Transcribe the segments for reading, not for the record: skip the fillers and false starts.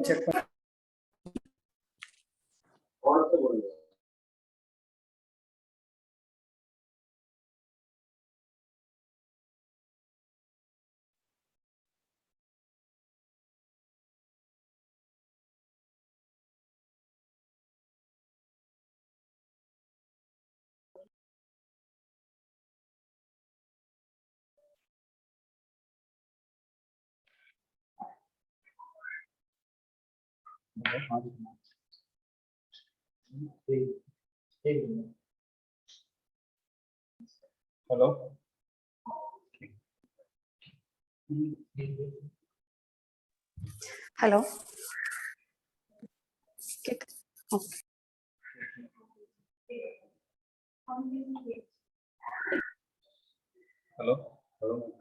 check. Hello. Hello. Okay. Hello. Hello.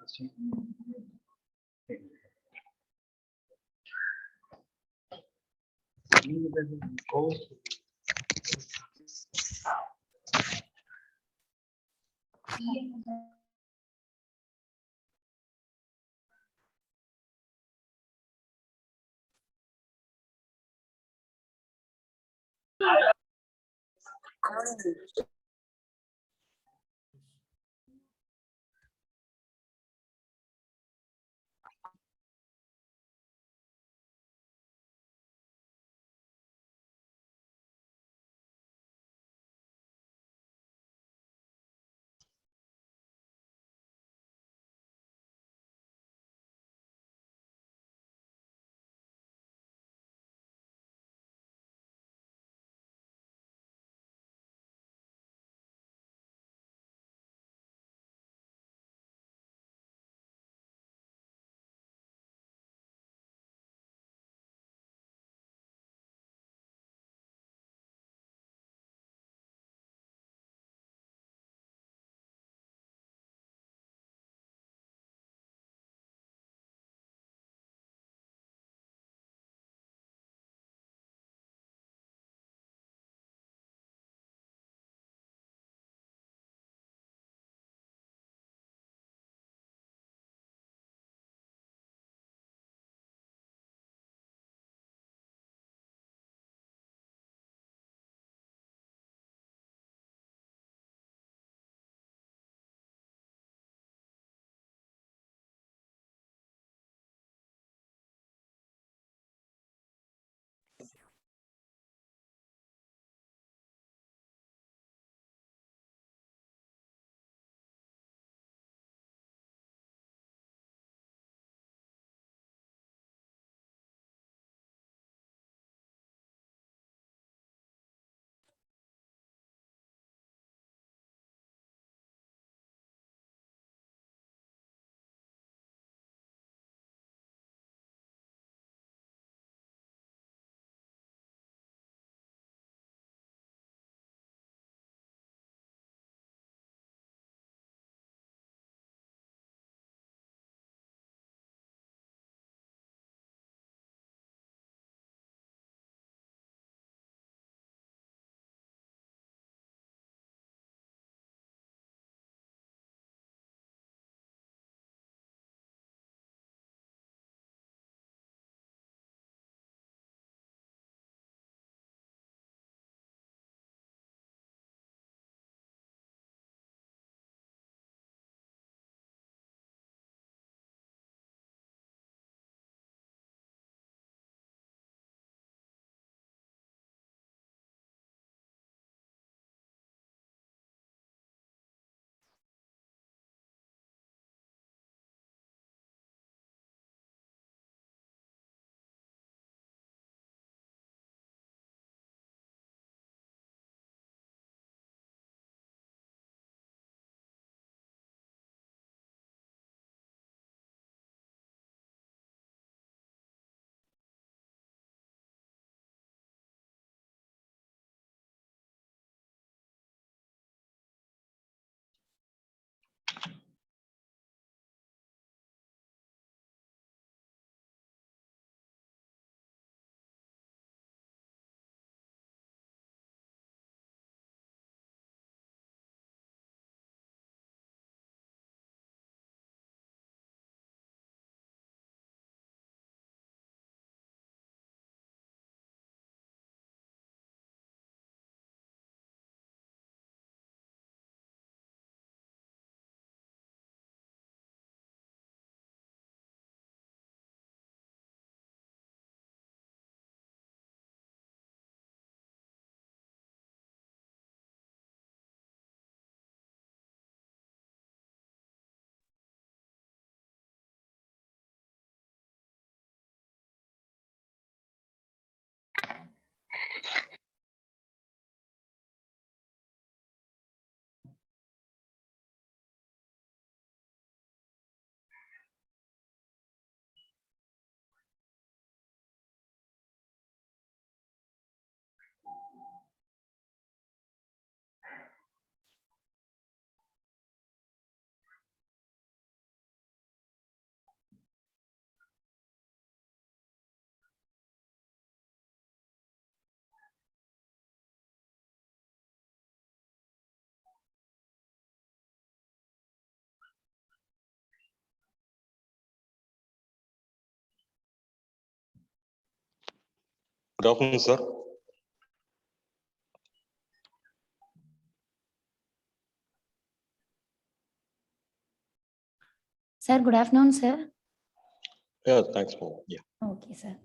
afternoon, sir. Sir, good afternoon, sir. Yeah, thanks, ma'am. Yeah. Okay, sir.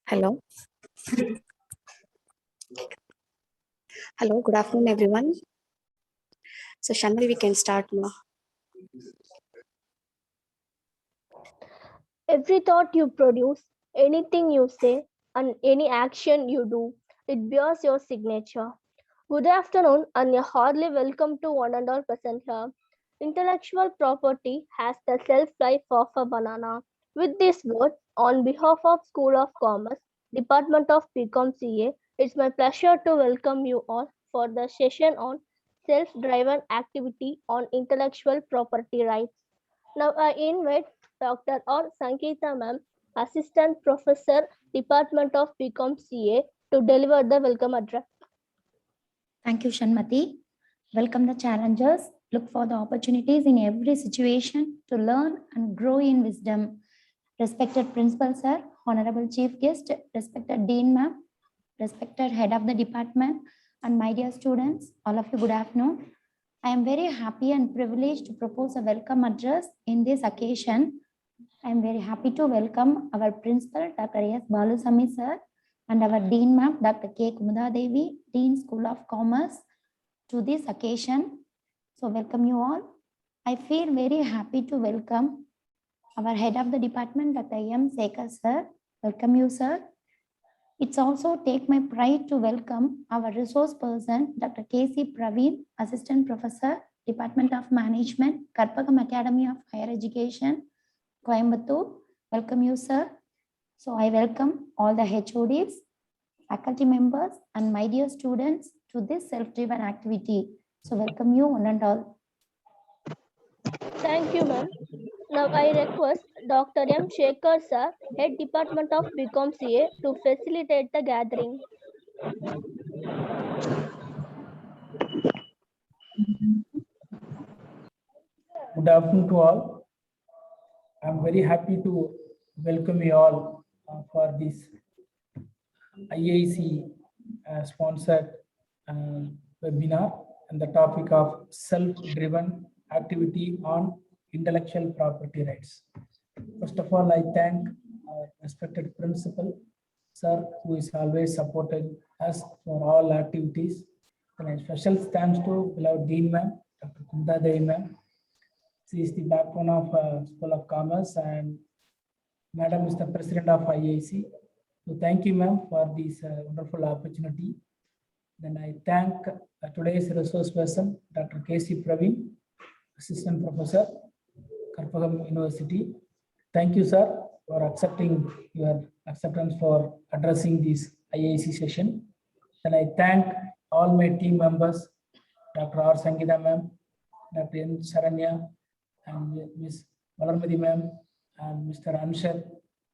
Hello. Hello, good afternoon, everyone. So, Shanmari, we can start now. Every thought you produce, anything you say, and any action you do, it bears your signature. Good afternoon, and a heartily welcome to 100% here. Intellectual property has the shelf life of a banana. With this word, on behalf of School of Commerce, Department of BCom CA, it's my pleasure to welcome you all for the session on self-driven activity on intellectual property rights. Now I invite Dr. R. Sangeeta ma'am, Assistant Professor, Department of BCom CA, to deliver the welcome address. Thank you, Shanmati. Welcome the challengers. Look for the opportunities in every situation to learn and grow in wisdom. Respected Principal Sir, Honorable Chief Guest, respected Dean Ma'am, respected Head of the Department, and my dear students, all of you, good afternoon. I am very happy and privileged to propose a welcome address in this occasion. I am very happy to welcome our Principal, Dr. S. Balusamy Sir, and our Dean Ma'am, Dr. K. Kumudha Devi, Dean School of Commerce, to this occasion. So welcome you all. I feel very happy to welcome our Head of the Department, Dr. M. Sekhar Sir. Welcome you, sir. It's also take my pride to welcome our resource person, Dr. K.C. Praveen, Assistant Professor, Department of Management, Karpagam Academy of Higher Education, Coimbatore. Welcome you, sir. So I welcome all the HODs, faculty members, and my dear students to this self-driven activity. So welcome you one and all. Thank you, ma'am. Now I request Dr. M. Shekhar Sir, Head Department of BCom CA, to facilitate the gathering. Good afternoon to all. I'm very happy to welcome you all for this IAC sponsored webinar and the topic of self-driven activity on intellectual property rights. First of all, I thank our respected principal, sir, who is always supporting us for all activities. And a special thanks to beloved Dean ma'am, Dr. Kumudha Devi ma'am. She is the backbone of School of Commerce, and Madam is the President of IAC. So thank you, ma'am, for this wonderful opportunity. Then I thank today's resource person, Dr. K.C. Praveen, Assistant Professor, Karpagam University. Thank you, sir, for accepting your acceptance for addressing this IAC session. Then I thank all my team members, Dr. R. Sangeeta ma'am, Dr. N. Saranya, and Ms. Valarmadi ma'am, and Mr. Anshar,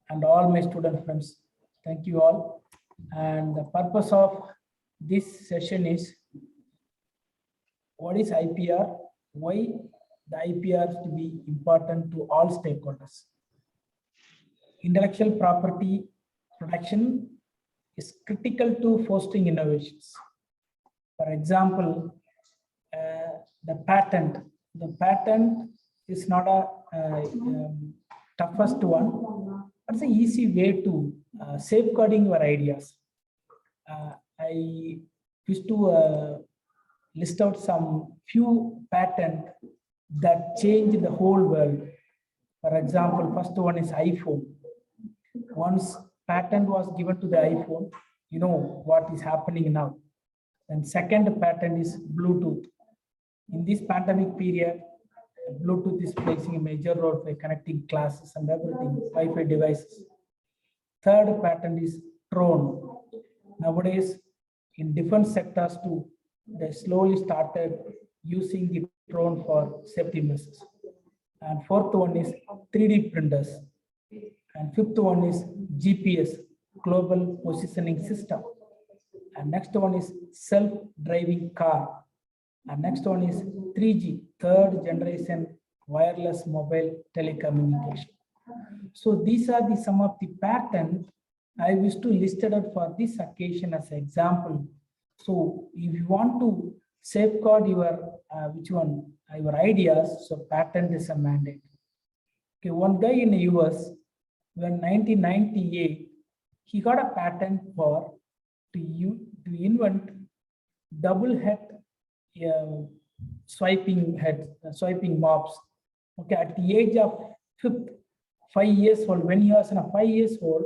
and all my student friends. Thank you all. And the purpose of this session is, what is IPR? Why the IPR to be important to all stakeholders? Intellectual property protection is critical to fostering innovations. For example, the patent is not a toughest one. It's an easy way to safeguarding your ideas. I wish to list out some few patents that change the whole world. For example, first one is iPhone. Once patent was given to the iPhone, you know what is happening now. And second patent is Bluetooth. In this pandemic period, Bluetooth is playing a major role for connecting classes and everything, Wi-Fi devices. Third patent is drone. Nowadays, in different sectors too, they slowly started using the drone for safety measures. And fourth one is 3D printers. And fifth one is GPS, Global Positioning System. And next one is self-driving car. And next one is 3G, third generation wireless mobile telecommunication. So these are the some of the patents I wish to list it out for this occasion as an example. So if you want to safeguard your your ideas, so patent is a mandate. Okay, one guy in the US, when 1998, he got a patent for to invent double head swiping mops. Okay, at the age of 5 years old, when he was 5 years old,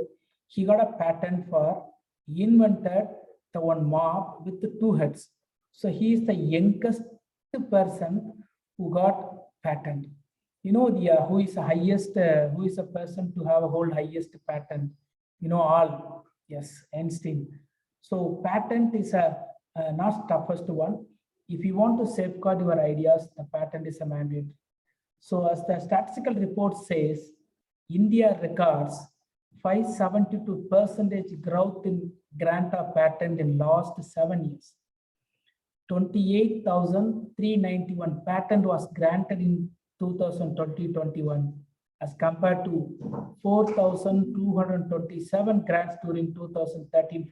he got a patent for invented the one mop with the 2 heads. So he is the youngest person who got patent. You know who is the highest, who is the person to have a whole highest patent? You know all, yes, Einstein. So patent is a not toughest one. If you want to safeguard your ideas, the patent is a mandate. So as the statistical report says, India records 572% growth in grant of patent in last 7 years. 28,391 patent was granted in 2020-21 as compared to 4,227 grants during 2013-14.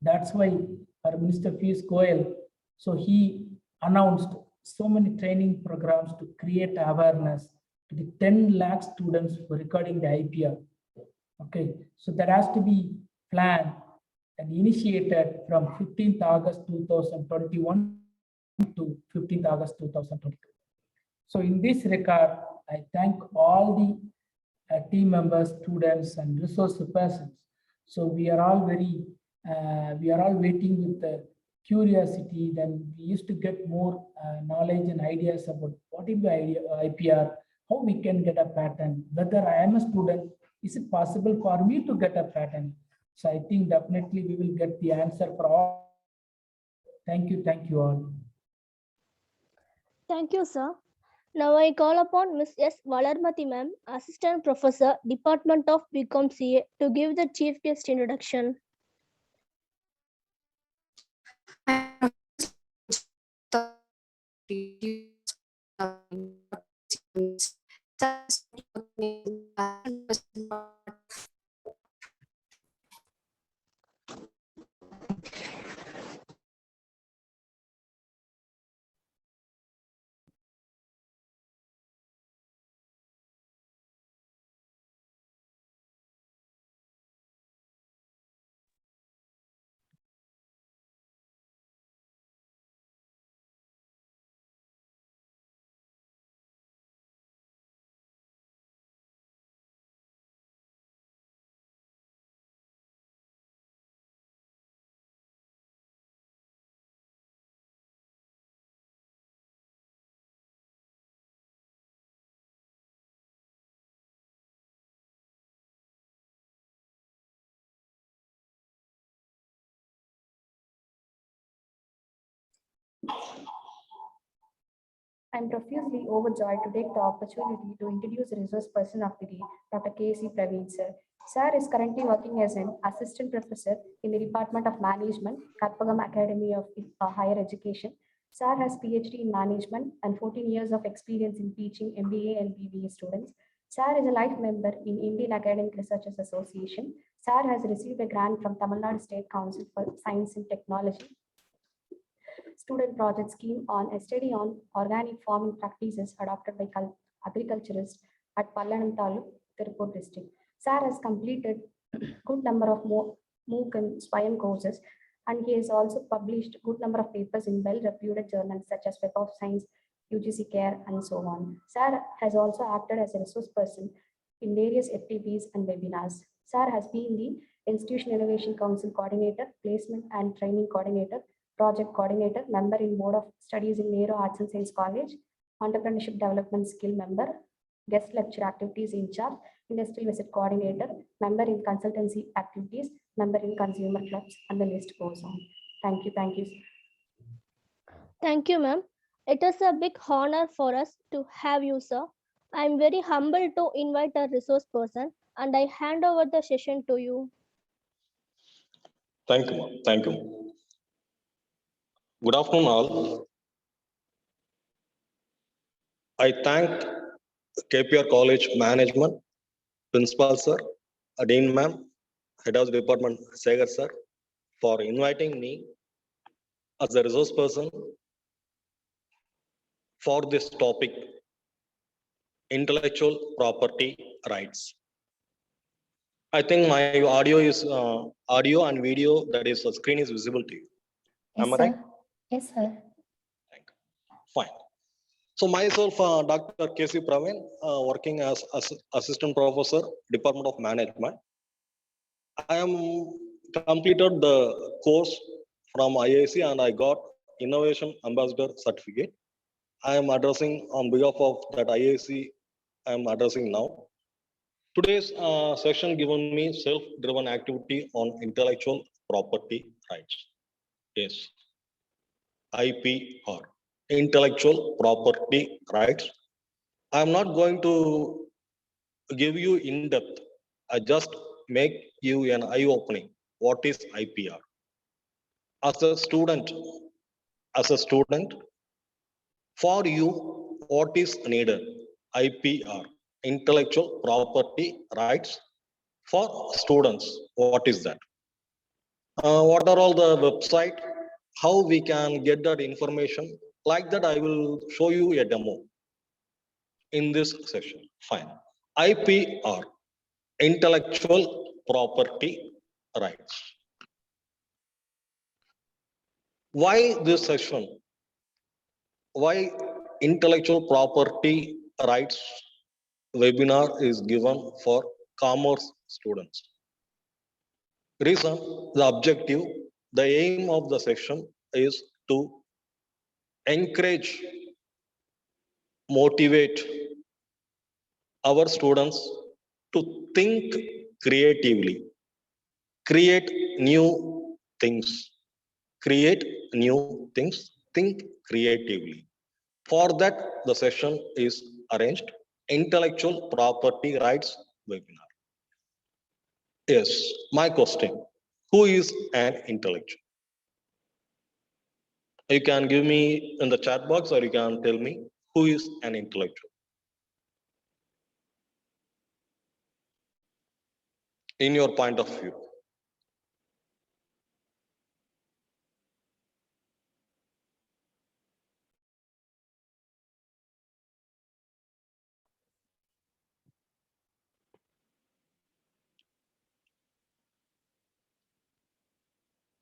That's why our Minister Piyush Goyal, so he announced so many training programs to create awareness to the 10 lakh students for recording the IPR. Okay, so that has to be planned and initiated from 15th August 2021 to 15th August 2022. So in this regard, I thank all the team members, students, and resource persons. So we are all waiting with curiosity. Then we used to get more knowledge and ideas about what is the IPR, how we can get a patent, whether I am a student, is it possible for me to get a patent? So I think definitely we will get the answer for all. Thank you all. Thank you, sir. Now I call upon Ms. S. Valarmati ma'am, Assistant Professor, Department of BCom CA, to give the chief guest introduction. I'm profusely overjoyed to take the opportunity to introduce the resource person of the day, Dr. K.C. Praveen sir. Sir is currently working as an assistant professor in the Department of Management, Kalpagam Academy of Higher Education. Sir has PhD in management and 14 years of experience in teaching MBA and BBA students. Sir is a life member in Indian Academic Researchers Association. Sir has received a grant from Tamil Nadu State Council for Science and Technology student project scheme on a study on organic farming practices adopted by agriculturists at Pallanam Taluk, Tirupur district. Sir has completed good number of MOOC and SWAYAM courses, and he has also published good number of papers in well-reputed journals such as Web of Science, UGC Care, and so on. Sir has also acted as a resource person in various FTPs and webinars. Sir has been the Institution Innovation Council Coordinator, Placement and Training Coordinator, Project Coordinator, member in Board of Studies in Nehru Arts and Science College, Entrepreneurship Development Skill member, Guest Lecture Activities in charge, Industrial Visit Coordinator, member in Consultancy Activities, member in Consumer Clubs, and the list goes on. Thank you. Thank you, ma'am. It is a big honor for us to have you, sir. I am very humbled to invite a resource person, and I hand over the session to you. Thank you, ma'am. Thank you. Good afternoon, all. I thank KPR College Management, Principal Sir, Dean Ma'am, Head of the Department, Segar Sir, for inviting me as a resource person for this topic, intellectual property rights. I think my audio and video, that is, the screen is visible to you. Yes, Am I sir. right? Yes, sir. Fine. So myself, Dr. K.C. Praveen, working as Assistant Professor, Department of Management. I am completed the course from IIC and I got Innovation Ambassador certificate. I am addressing on behalf of that IAC I am addressing now. Today's session given me self-driven activity on intellectual property rights. Yes, IPR, intellectual property rights. I am not going to give you in depth. I just make you an eye opening. What is IPR? As a student, for you, what is needed? IPR, intellectual property rights for students. What is that? What are all the website? How we can get that information? Like that, I will show you a demo in this session. Fine. IPR, intellectual property rights. Why this session? Why intellectual property rights webinar is given for commerce students? Reason, the objective, the aim of the session is to encourage, motivate our students to think creatively, create new things, think creatively. For that, the session is arranged, intellectual property rights webinar. Yes, my question, who is an intellectual? You can give me in the chat box or you can tell me who is an intellectual. In your point of view.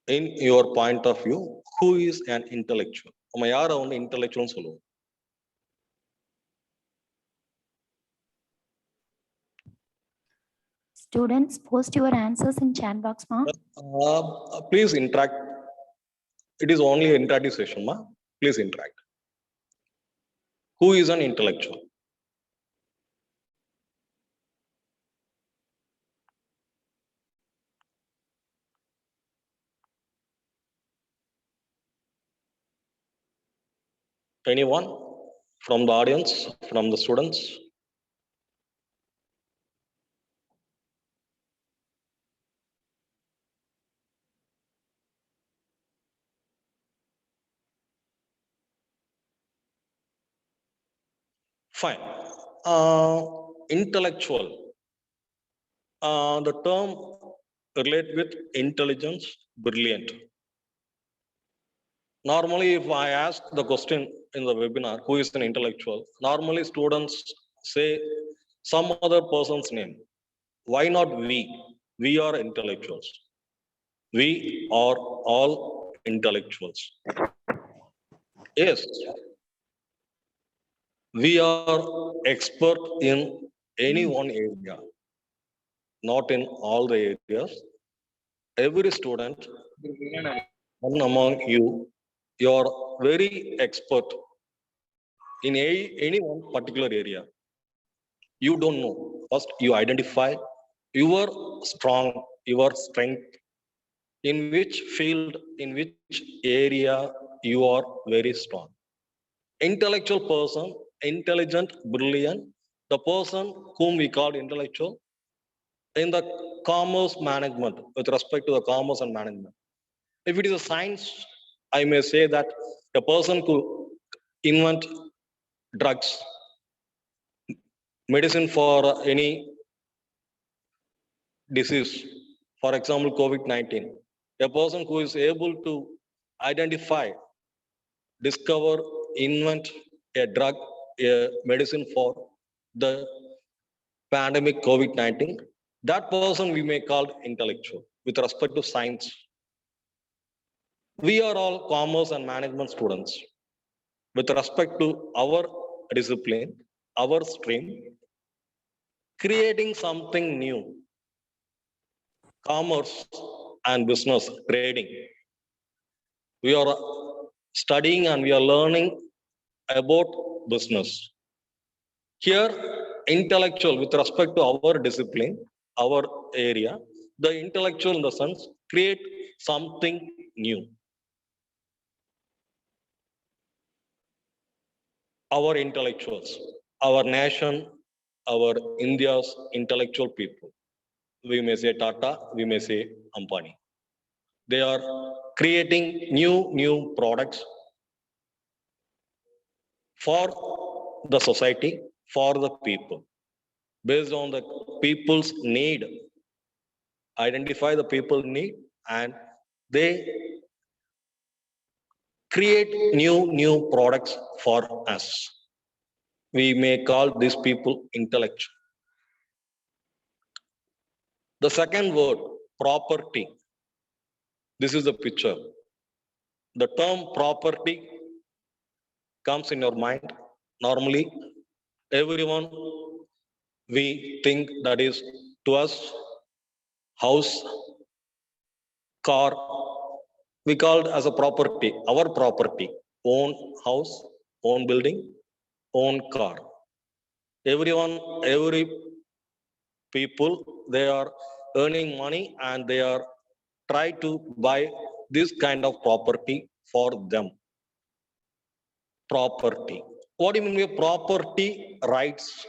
In your point of view, who is an intellectual? Intellectual solo. Students, post your answers in chat box, ma. Please interact. It is only an interactive session, ma. Please interact. Who is an intellectual? Anyone from the audience, from the students? Fine. Intellectual. The term relate with intelligence, brilliant. Normally, if I ask the question in the webinar, who is an intellectual? Normally, students say some other person's name. Why not we? We are intellectuals. We are all intellectuals. Yes. We are expert in any one area, not in all the areas. Every student, one among you, you are very expert in any one particular area. You don't know. First, you identify your strength, in which field, in which area you are very strong. Intellectual person, intelligent, brilliant, the person whom we call intellectual in the commerce management, with respect to the commerce and management. If it is a science, I may say that the person who invent drugs, medicine for any disease, for example, COVID-19, a person who is able to identify, discover, invent a drug, a medicine for the pandemic COVID-19, that person we may call intellectual with respect to science. We are all commerce and management students. With respect to our discipline, our stream, creating something new, commerce and business, trading. We are studying and we are learning about business. Here, intellectual with respect to our discipline, our area, the intellectual in the sense create something new. Our intellectuals, our nation, our India's intellectual people. We may say Tata, we may say Ambani. They are creating new products for the society, for the people, based on the people's need. Identify the people need and they create new products for us. We may call these people intellectual. The second word, property. This is the picture. The term property comes in your mind. Normally, everyone, we think that is to us, house, car, we called as a property, our property, own house, own building, own car. Everyone, every people, they are earning money and they are try to buy this kind of property for them. Property. What do you mean by property rights?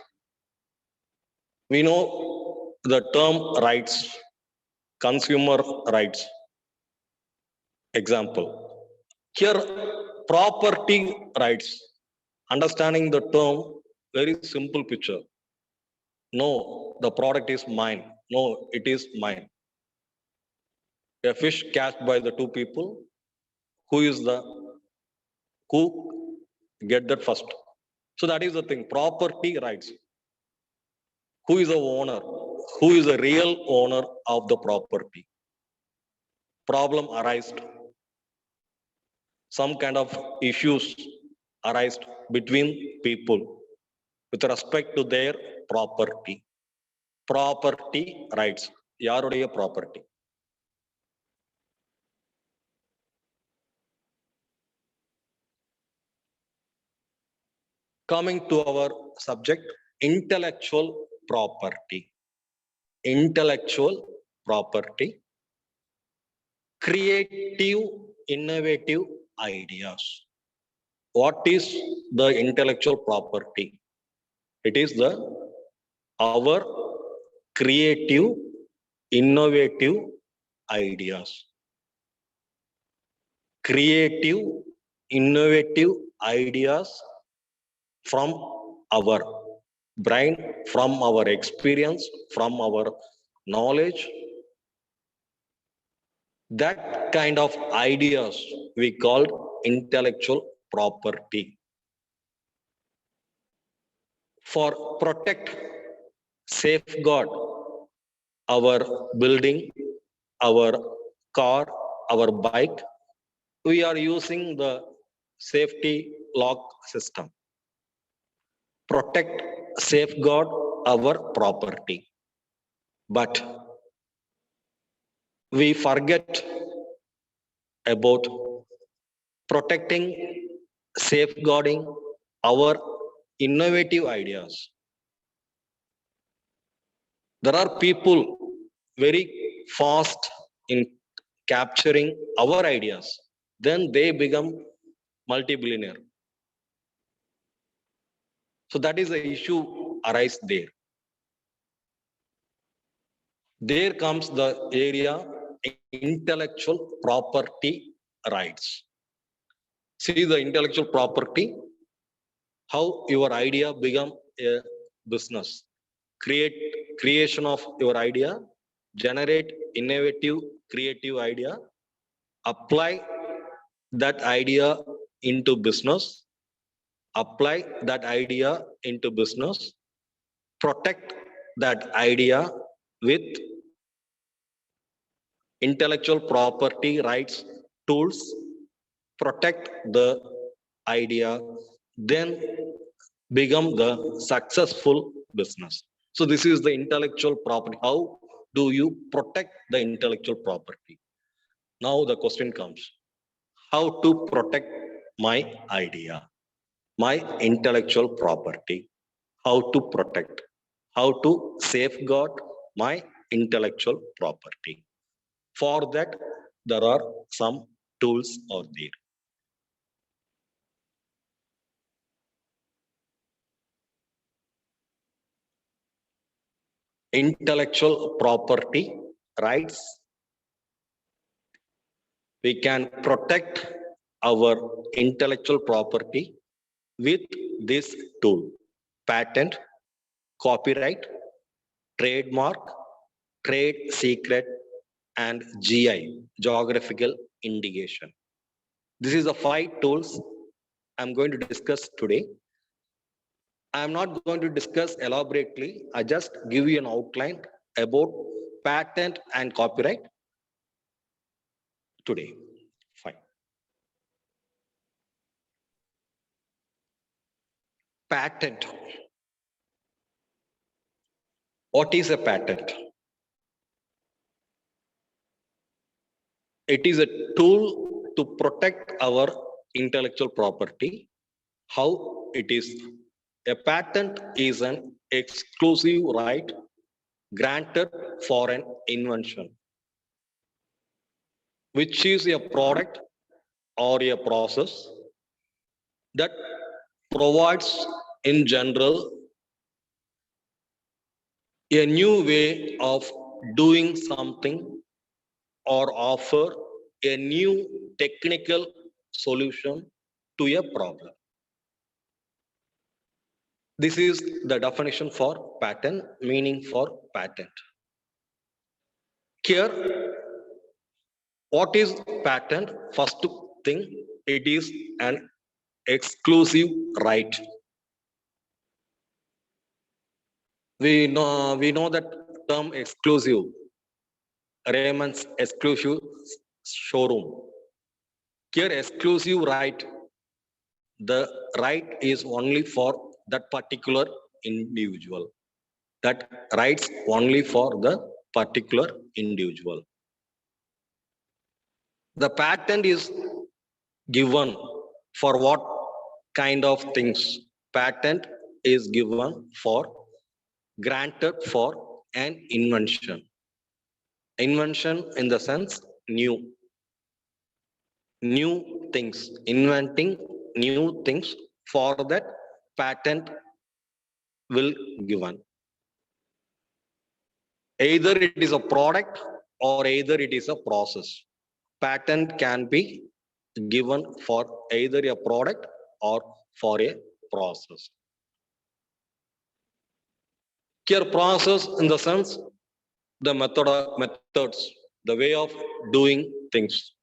We know the term rights, consumer rights. Example. Here, property rights. Understanding the term, very simple picture. No, the product is mine. No, it is mine. A fish catched by the two people. Who get that first? So that is the thing. Property rights. Who is the owner? Who is the real owner of the property? Problem arised. Some kind of issues arise between people with respect to their property. Property rights. Yaruடைய property. Coming to our subject, intellectual property. Intellectual property. Creative, innovative ideas. What is the intellectual property? It is our creative, innovative ideas. Creative, innovative ideas from our brain, from our experience, from our knowledge. That kind of ideas we called intellectual property. For protect, safeguard our building, our car, our bike, we are using the safety lock system. Protect, safeguard our property. But we forget about protecting, safeguarding our innovative ideas. There are people very fast in capturing our ideas. Then they become multi-billionaire. So that is the issue arise there. There comes the area intellectual property rights. See the intellectual property, how your idea become a business. Creation of your idea, generate innovative, creative idea, apply that idea into business, apply that idea into business, protect that idea with intellectual property rights tools, protect the idea, then become the successful business. So this is the intellectual property. How do you protect the intellectual property? Now the question comes, how to protect my idea? my intellectual property, how to protect, how to safeguard my intellectual property. For that, there are some tools out there. Intellectual property rights. We can protect our intellectual property with this tool: patent, copyright, trademark, trade secret, and GI, geographical indication. This is the 5 tools I'm going to discuss today. I'm not going to discuss elaborately. I just give you an outline about patent and copyright today. Fine. Patent. What is a patent? It is a tool to protect our intellectual property. How it is? A patent is an exclusive right granted for an invention, which is a product or a process that provides in general a new way of doing something or offer a new technical solution to a problem. This is the definition for patent, meaning for patent. Here, what is patent? First thing, it is an exclusive right. We know that term exclusive, Raymond's exclusive showroom. Here, exclusive right, the right is only for that particular individual. That rights only for the particular individual. The patent is given for what kind of things? Patent is given for, granted for an invention. Invention in the sense new things, inventing new things. For that, patent will given. Either it is a product or either it is a process. Patent can be given for either a product or for a process. Here, process in the sense the methods, the way of doing things,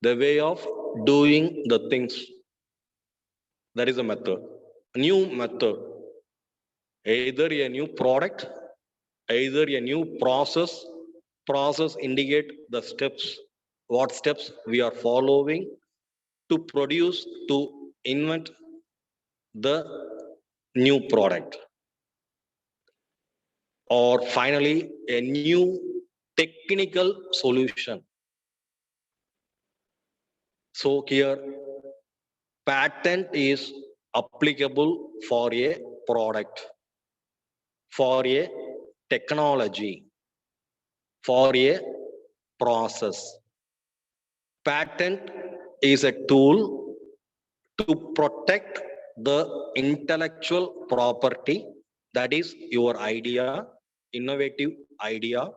the way of doing the things. That is a method. A new method, either a new product, either a new process. Process indicate the steps, what steps we are following to produce, to invent the new product, or finally a new technical solution. So here, patent is applicable for a product, for a technology, for a process. Patent is a tool to protect the intellectual property, that is your idea, innovative idea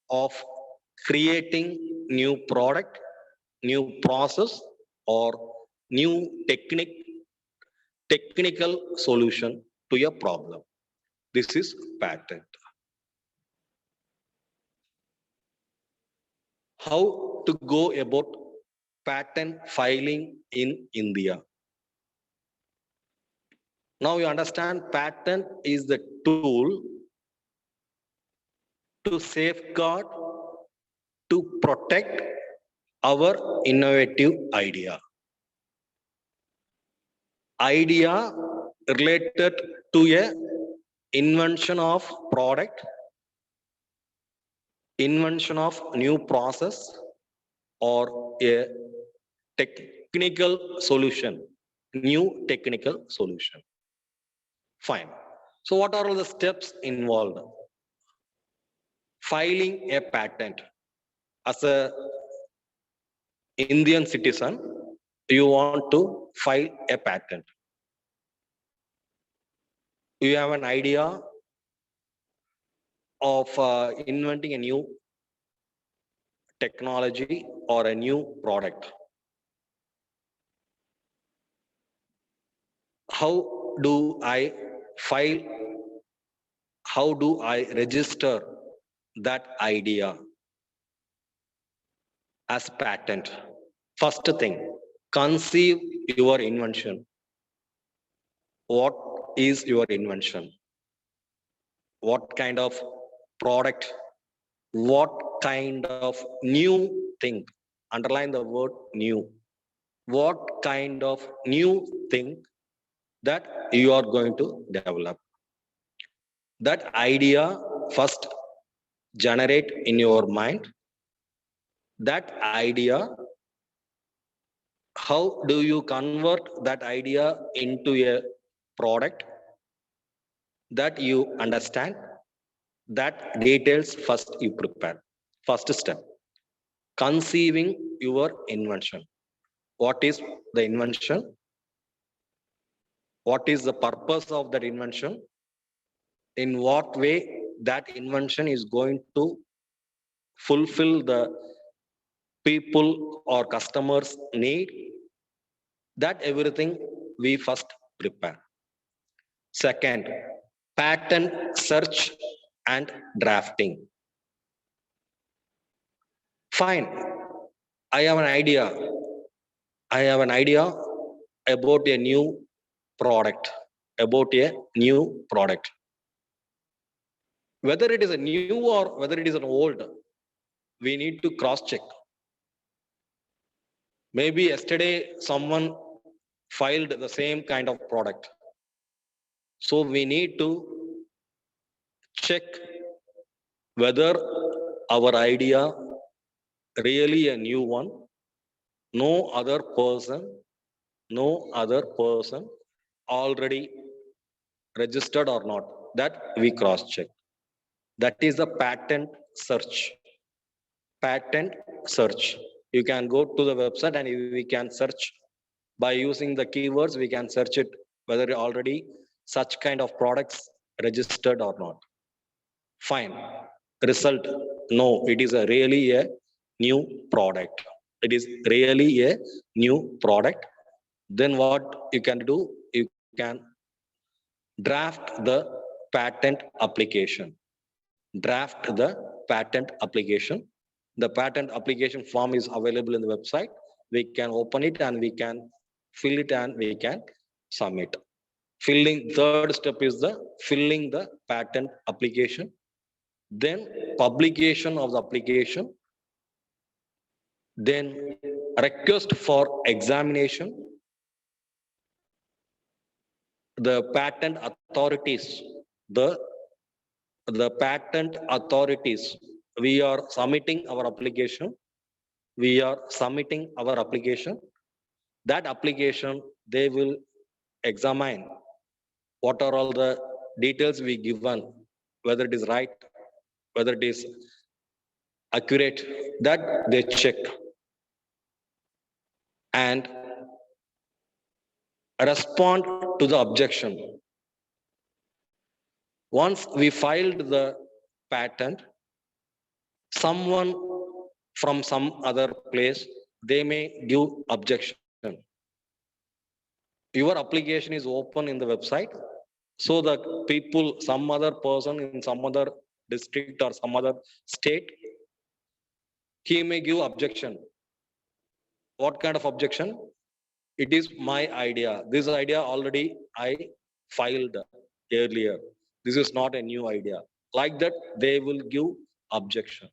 of creating new product, new process, or new technical solution to a problem. This is patent. How to go about patent filing in India? Now you understand, patent is the tool to safeguard, to protect our innovative idea. Idea related to a invention of product, invention of new process, or a technical solution new technical solution. Fine. So what are all the steps involved? Filing a patent. As a Indian citizen, you want to file a patent. You have an idea of inventing a new technology or a new product. How do I file? How do I register that idea as patent? First thing, conceive your invention. What is your invention? What kind of product? What kind of new thing? Underline the word new. What kind of new thing that you are going to develop? That idea first generate in your mind. That idea, how do you convert that idea into a product that you understand? That details first you prepare. First step, conceiving your invention. What is the invention? What is the purpose of that invention? In what way that invention is going to fulfill the people or customers need? That everything we first prepare. Second, patent search and drafting. Fine, I have an idea. I have an idea about a new product, about a new product. Whether it is a new or whether it is an old, we need to cross check. Maybe yesterday someone filed the same kind of product. So we need to check whether our idea really a new one. No other person already registered or not. That we cross check. That is the patent search. Patent search. You can go to the website and we can search by using the keywords. We can search it whether already such kind of products registered or not. Fine. Result, no, it is really a new product. It is really a new product. Then what you can do, you can draft the patent application. Draft the patent application. The patent application form is available in the website. We can open it and we can fill it and we can submit. Third step is the filling the patent application. Then publication of the application. Then request for examination. The patent authorities, the patent authorities, we are submitting our application. We are submitting our application. That application, they will examine what are all the details we given, whether it is right, whether it is accurate, that they check and respond to the objection. Once we filed the patent, someone from some other place, they may give objection. Your application is open in the website. So the people, some other person in some other district or some other state, he may give objection. What kind of objection? It is my idea. This idea already I filed earlier. This is not a new idea. Like that, they will give objection.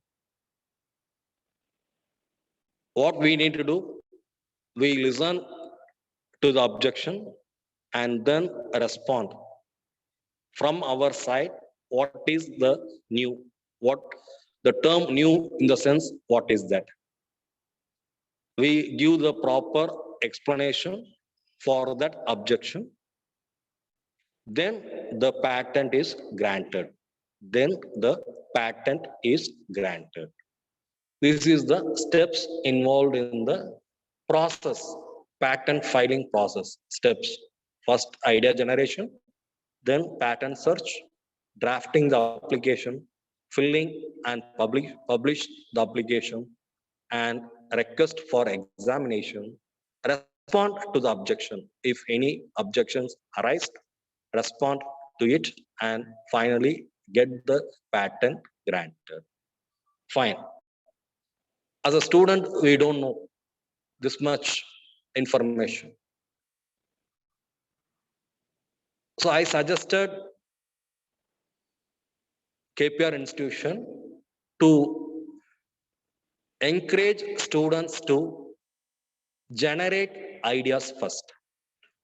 What we need to do, we listen to the objection and then respond. From our side, what is the new? What the term new in the sense, what is that? We give the proper explanation for that objection, then the patent is granted. Then the patent is granted. This is the steps involved in the process, patent filing process steps. First, idea generation, then patent search, drafting the application, filling and publish the application, and request for examination, respond to the objection. If any objections arise, respond to it, and finally get the patent granted. Fine. As a student, we don't know this much information. So I suggested KPR institution to encourage students to generate ideas first.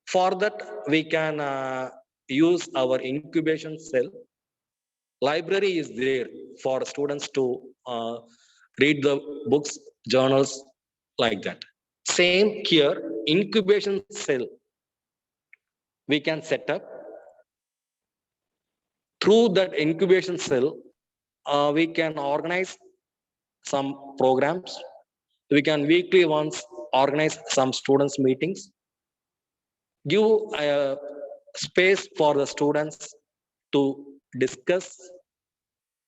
For that, we can use our incubation cell. Library is there for students to read the books, journals, like that. Same here, incubation cell we can set up. Through that incubation cell, we can organize some programs. We can weekly once organize some students meetings, give a space for the students to discuss,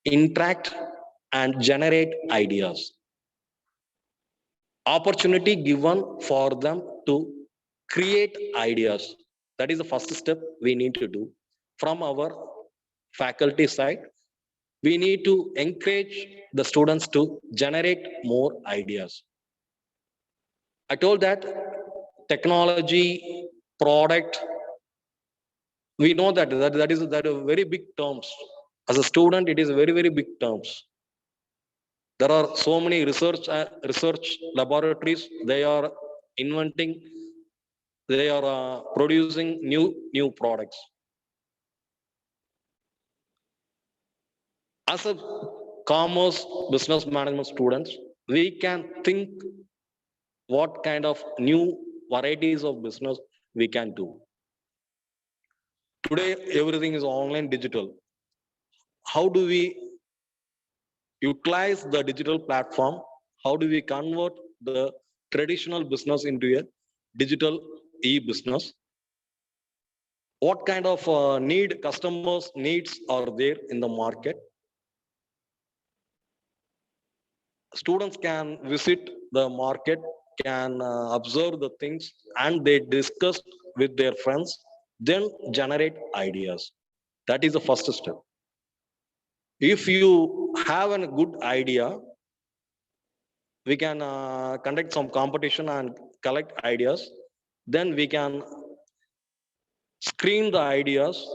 interact, and generate ideas. Opportunity given for them to create ideas. That is the first step we need to do. From our faculty side, we need to encourage the students to generate more ideas. I told that technology, product, we know that that are very big terms. As a student, it is very, very big terms. There are so many research laboratories. They are inventing, they are producing new products. As a commerce business management students, we can think what kind of new varieties of business we can do. Today, everything is online, digital. How do we utilize the digital platform? How do we convert the traditional business into a digital e-business? What kind of customers needs are there in the market? Students can visit the market, can observe the things, and they discuss with their friends, then generate ideas. That is the first step. If you have a good idea, we can conduct some competition and collect ideas. Then we can screen the ideas,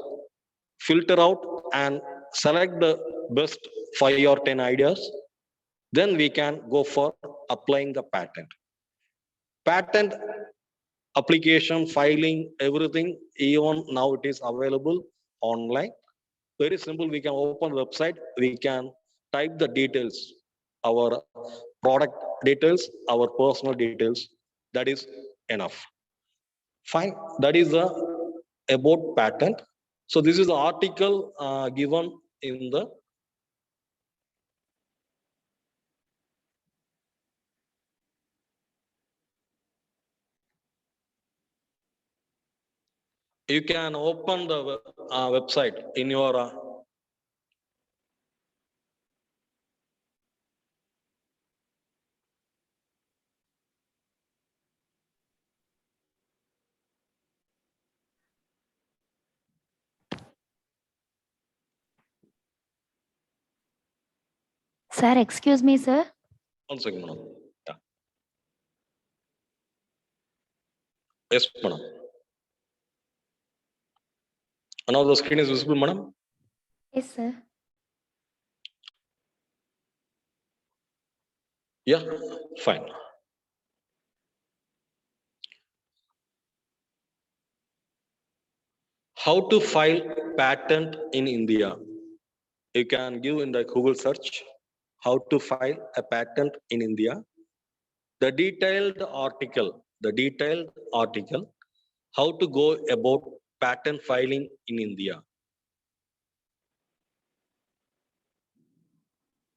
filter out and select the best 5 or 10 ideas. Then we can go for applying the patent. Patent application, filing, everything, even now it is available online. Very simple, we can open the website, we can type the details, our product details, our personal details, that is enough. Fine, that is about patent. So this is the article given in the you can open the website in your Sir, excuse me, sir. one second, madam. Yeah. Yes, madam. Now the screen is visible, madam. Yes, sir. Yeah, fine. How to file patent in India? You can give in the Google search, how to file a patent in India. The detailed article, how to go about patent filing in India.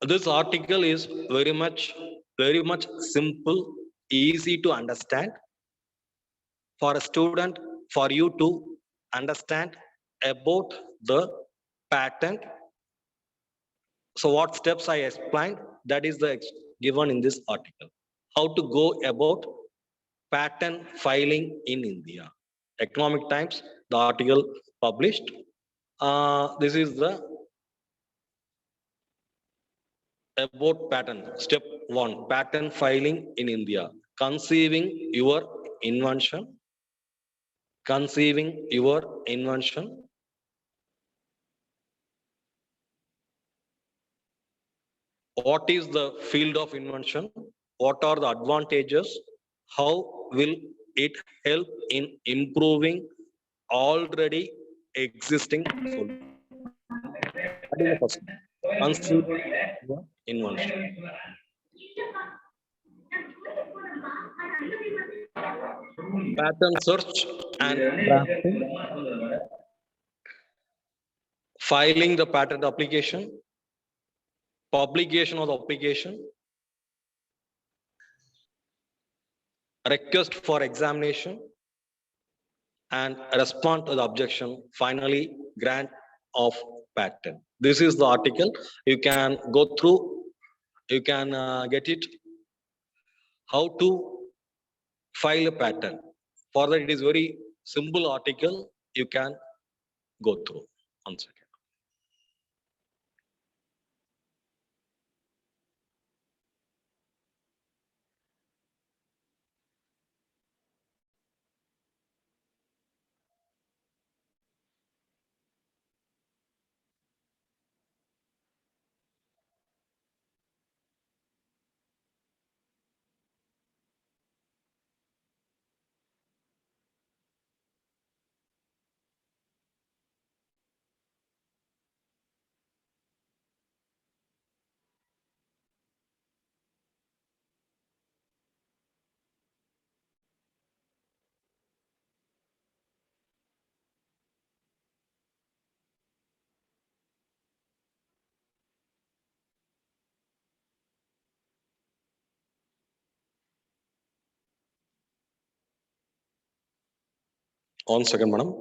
This article is very much simple, easy to understand for a student, for you to understand about the patent. So what steps I explained, that is the given in this article. How to go about patent filing in India. Economic Times, the article published. This is the about patent. Step 1, patent filing in India. Conceiving your invention. Conceiving your invention. What is the field of invention? What are the advantages? How will it help in improving already existing solutions? That is the first. Conceive your invention. Patent search and drafting. Filing the patent application. Publication of the application. Request for examination. And respond to the objection. Finally, grant of patent. This is the article. You can go through. You can get it. How to file a patent. For that, it is very simple article. You can go through. 1 second. One second, madam.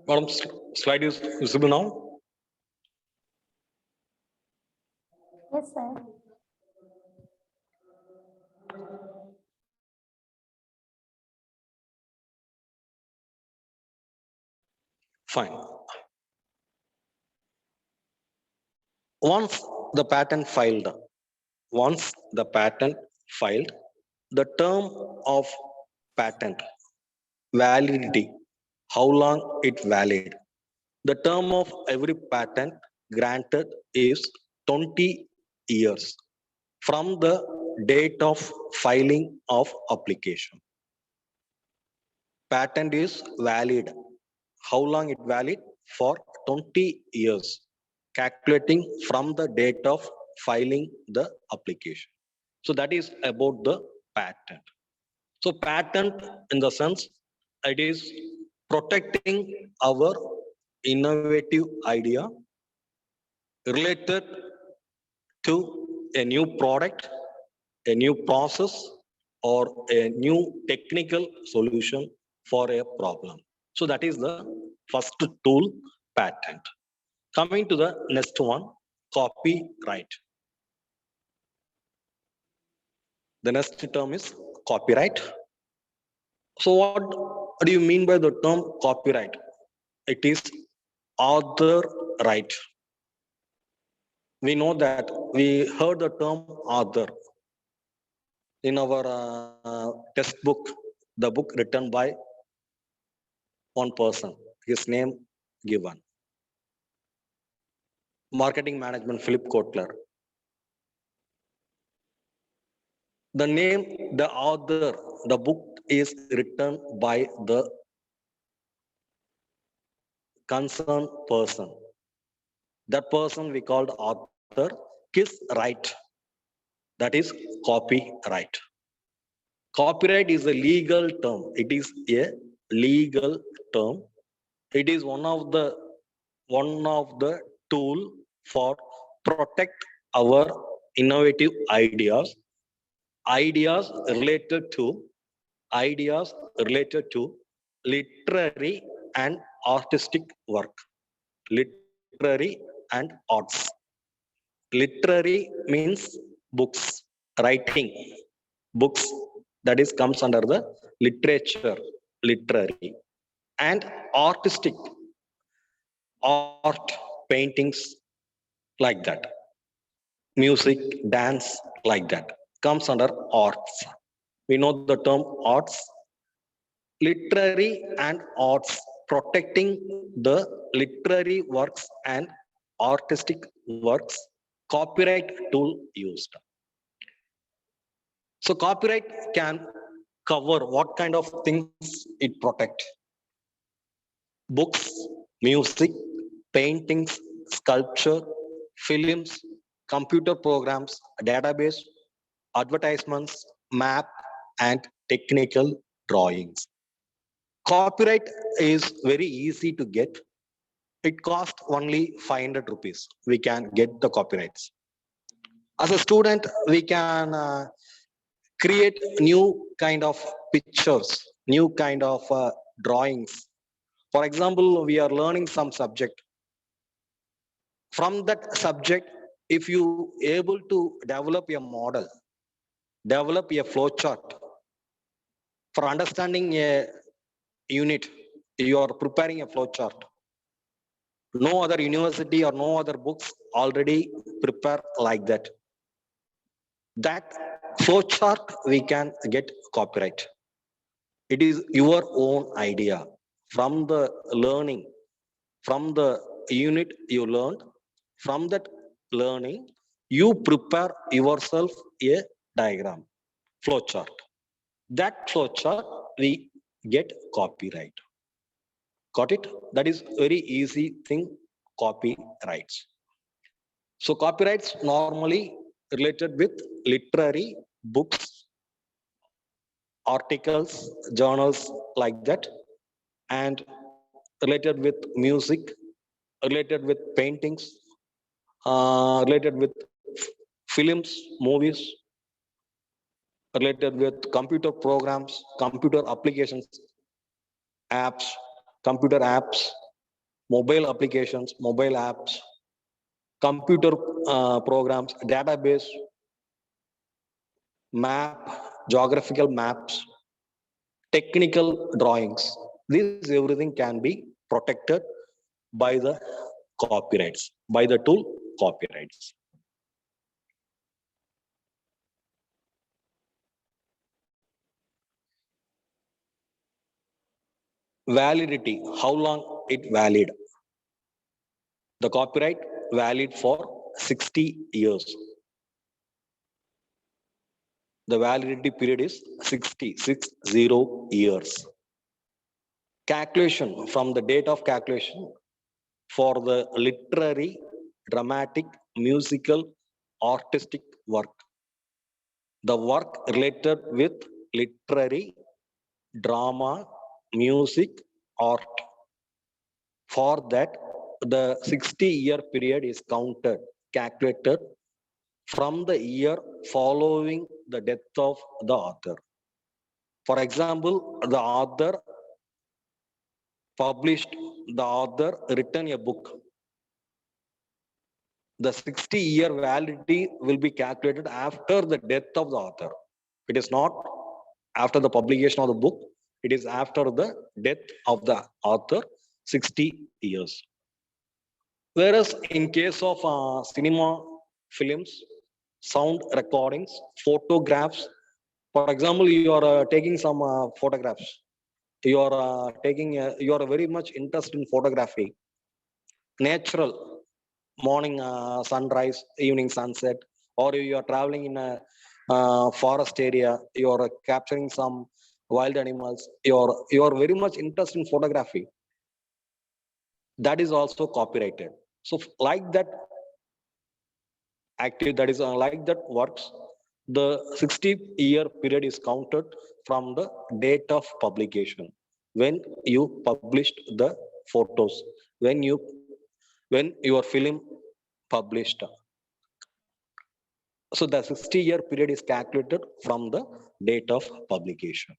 Madam, slide is visible now. Yes, sir. Fine. Once the patent filed, the term of patent validity, how long it valid. The term of every patent granted is 20 years from the date of filing of application. Patent is valid. How long it valid? For 20 years, calculating from the date of filing the application. So that is about the patent. So patent in the sense, it is protecting our innovative idea related to a new product, a new process, or a new technical solution for a problem. So that is the first tool, patent. Coming to the next one, copyright. The next term is copyright. So what do you mean by the term copyright? It is author right. we know that we heard the term author in our textbook, the book written by one person, his name given. Marketing management, Philip Kotler. The name, the author, the book is written by the concerned person. That person we called author, his right. That is copyright. Copyright is a legal term. It is a legal term. It is one of the tool for protect our innovative ideas related to literary and artistic work. Literary and arts. Literary means books, writing, books, that is comes under the literature, literary, and artistic, art, paintings, like that, music, dance, like that, comes under arts. We know the term arts. Literary and arts, protecting the literary works and artistic works, copyright tool used. So copyright can cover what kind of things it protect? Books, music, paintings, sculpture, films, computer programs, database, advertisements, map, and technical drawings. Copyright is very easy to get. It costs only 500 rupees. We can get the copyrights. As a student, we can create new kind of pictures, new kind of drawings. For example, we are learning some subject. From that subject, if you able to develop a model, develop a flow chart for understanding a unit, you are preparing a flow chart. No other university or no other books already prepare like that. That flow chart we can get copyright. It is your own idea. From the learning, from the unit you learned, from that learning, you prepare yourself a diagram, flow chart. That flow chart we get copyright. Got it? That is very easy thing, copyrights. So copyrights normally related with literary books, articles, journals, like that, and related with music, related with paintings, related with films, movies, related with computer programs, computer applications, apps, computer apps, mobile applications, mobile apps, computer programs, database, map, geographical maps, technical drawings. This everything can be protected by the copyrights, by the tool copyrights. Validity, how long it valid? The copyright valid for 60 years. The validity period is 60 years. Calculation, from the date of calculation for the literary, dramatic, musical, artistic work. The work related with literary, drama, music, art. For that, the 60-year period is counted, calculated from the year following the death of the author. For example, the author published, the author written a book. The 60-year validity will be calculated after the death of the author. It is not after the publication of the book. It is after the death of the author, 60 years. Whereas in case of cinema films, sound recordings, photographs. For example, you are taking some photographs. You are you are very much interested in photography. Natural morning sunrise, evening sunset, or you are traveling in a forest area, you are capturing some wild animals. You are very much interested in photography. That is also copyrighted. So like that active, that is like that works, the 60-year period is counted from the date of publication, when you published the photos, when your film published. So the 60-year period is calculated from the date of publication.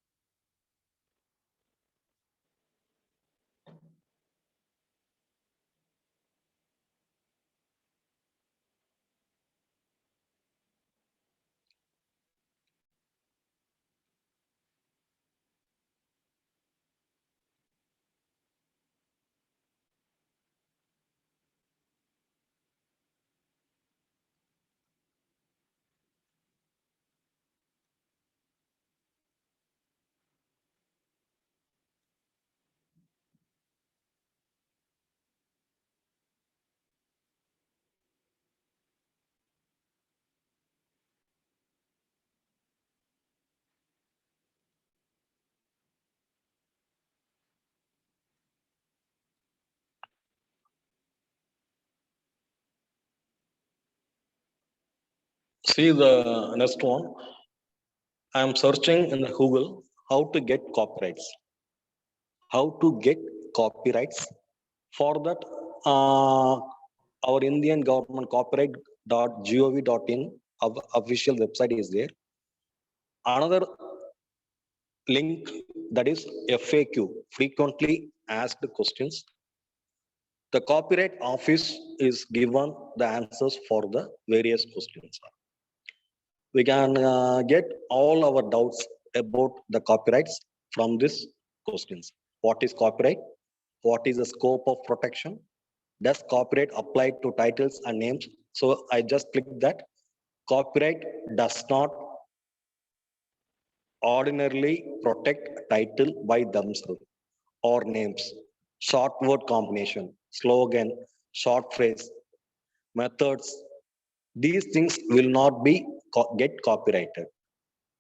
See the next one. I am searching in the Google how to get copyrights. How to get copyrights. For that, our Indian government copyright.gov.in official website is there. Another link, that is FAQ, frequently asked questions. The Copyright Office is given the answers for the various questions. We can get all our doubts about the copyrights from these questions. What is copyright? What is the scope of protection? Does copyright apply to titles and names? So I just click that. Copyright does not ordinarily protect title by themselves or names, short word combination, slogan, short phrase, methods. These things will not be get copyrighted.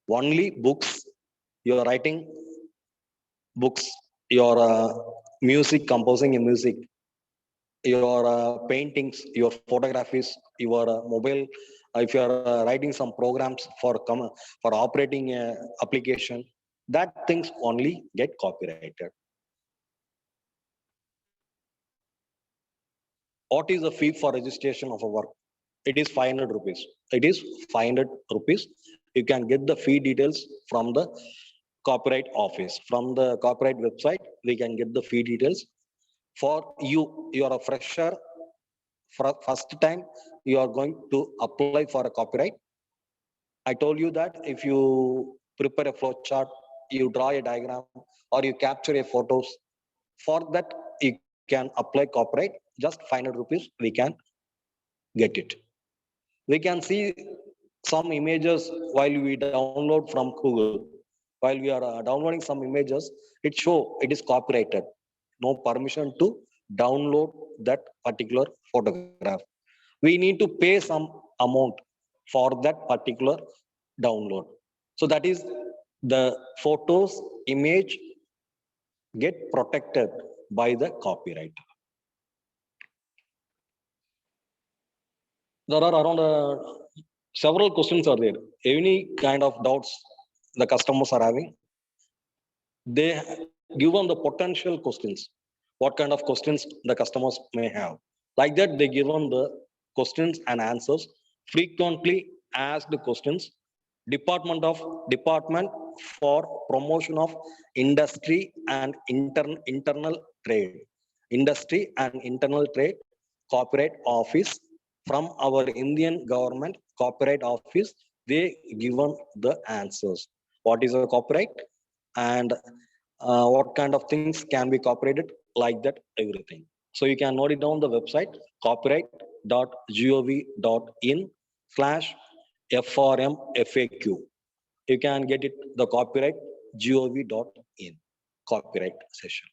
Only books, you are writing books, your music, composing in music, your paintings, your photographies, your mobile, if you are writing some programs for operating application, that things only get copyrighted. What is the fee for registration of a work? It is 500 rupees. It is 500 rupees. You can get the fee details from the Copyright Office. From the copyright website, we can get the fee details. For you, you are a fresher, for first time you are going to apply for a copyright. I told you that if you prepare a flow chart, you draw a diagram, or you capture a photos, for that you can apply copyright. Just 500 rupees, we can get it. We can see some images while we download from Google. While we are downloading some images, it show it is copyrighted. No permission to download that particular photograph. We need to pay some amount for that particular download. So that is the photos, image get protected by the copyright. There are around several questions are there. Any kind of doubts the customers are having, they given the potential questions. What kind of questions the customers may have. Like that, they given the questions and answers. Frequently asked questions. Department for Promotion of Industry and Internal Trade. Industry and Internal Trade, Copyright Office. From our Indian government Copyright Office, they given the answers. What is a copyright and what kind of things can be copyrighted, like that, everything. So you can note it down the website copyright.gov.in. FRM FAQ. You can get it the copyright gov.in copyright session.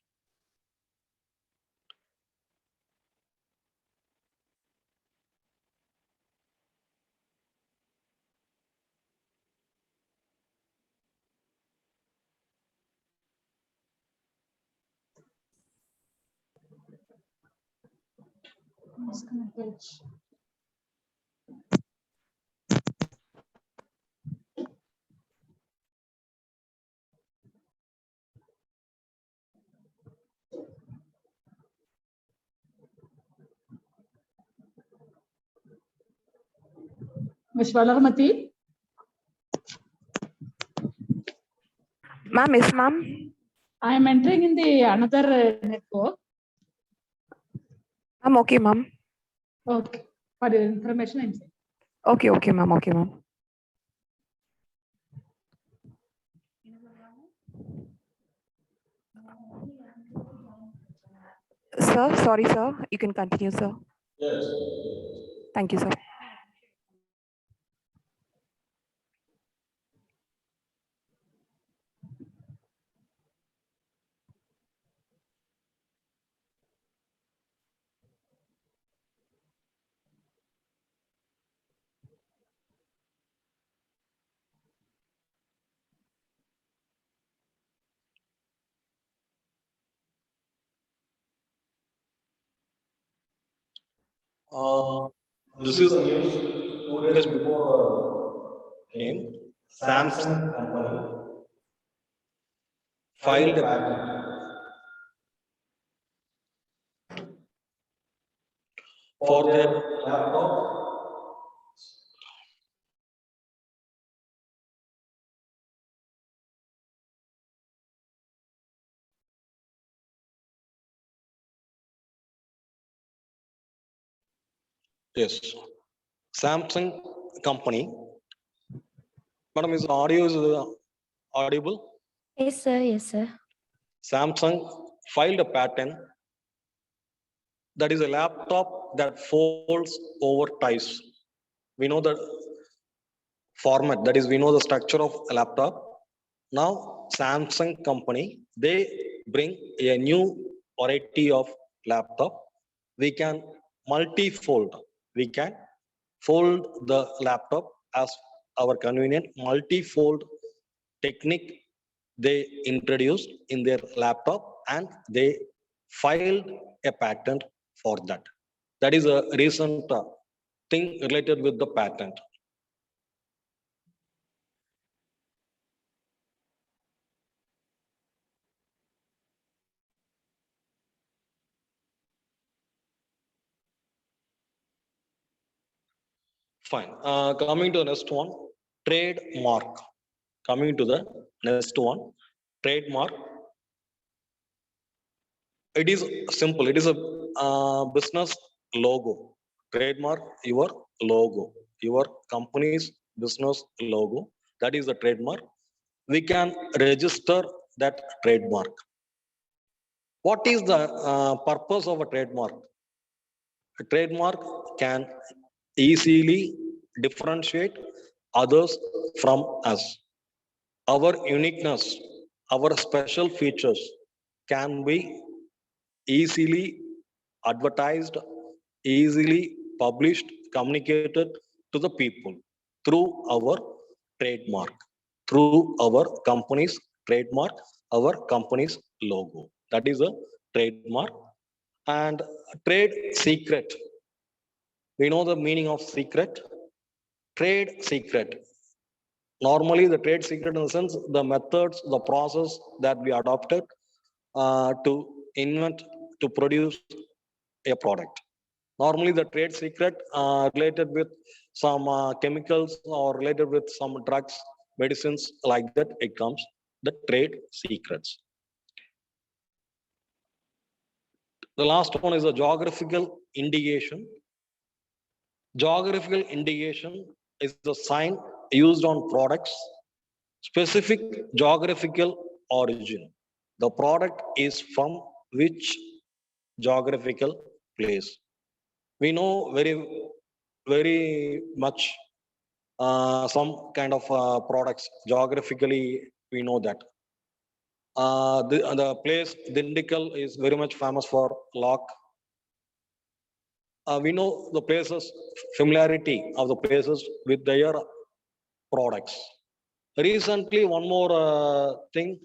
Ms. Valarmati? Ma'am, yes, ma'am. I am entering in the another network. I'm okay, ma'am. Okay. For your information, I'm saying. Okay, okay, ma'am. Okay, ma'am. Sir, sorry, sir. You can continue, sir. Yes. Thank you, sir. This is a news 2 days before came. Samsung company filed a patent for their laptop. Yes, Samsung company. Madam, is audio is audible? Yes, sir. Yes, sir. Samsung filed a patent that is a laptop that folds over ties. We know the format, that is, we know the structure of a laptop. Now, Samsung company, they bring a new variety of laptop. We can multi-fold. We can fold the laptop as our convenient multi-fold technique they introduced in their laptop, and they filed a patent for that. That is a recent thing related with the patent. Fine. Coming to the next one, trademark. Coming to the next one, trademark. It is simple. It is a business logo. Trademark your logo, your company's business logo. That is the trademark. We can register that trademark. What is the purpose of a trademark? A trademark can easily differentiate others from us. Our uniqueness, our special features can be easily advertised, easily published, communicated to the people through our trademark, through our company's trademark, our company's logo. That is a trademark. And trade secret. We know the meaning of secret. Trade secret. Normally, the trade secret in the sense, the methods, the process that we adopted to invent, to produce a product. Normally, the trade secret related with some chemicals or related with some drugs, medicines, like that, it comes the trade secrets. The last one is a geographical indication. Geographical indication is the sign used on products, specific geographical origin. The product is from which geographical place. We know very much some kind of products. Geographically, we know that. The place Dindikal is very much famous for lock. We know the places, familiarity of the places with their products. Recently, one more thing.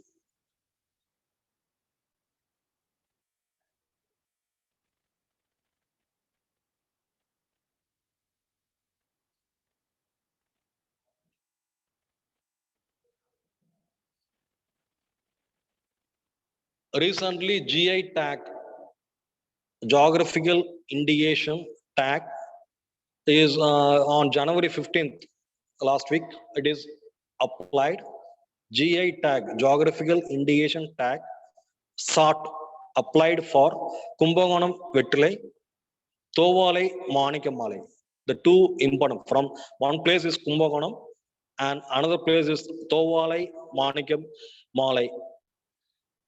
Recently, GI tag, geographical indication tag, is on January 15th last week. It is applied. GI tag, geographical indication tag, sought applied for Kumbakonam Vettilai, Thovalai, Manikamalai. The two important from one place is Kumbakonam and another place is Thovalai, Manikam Malai,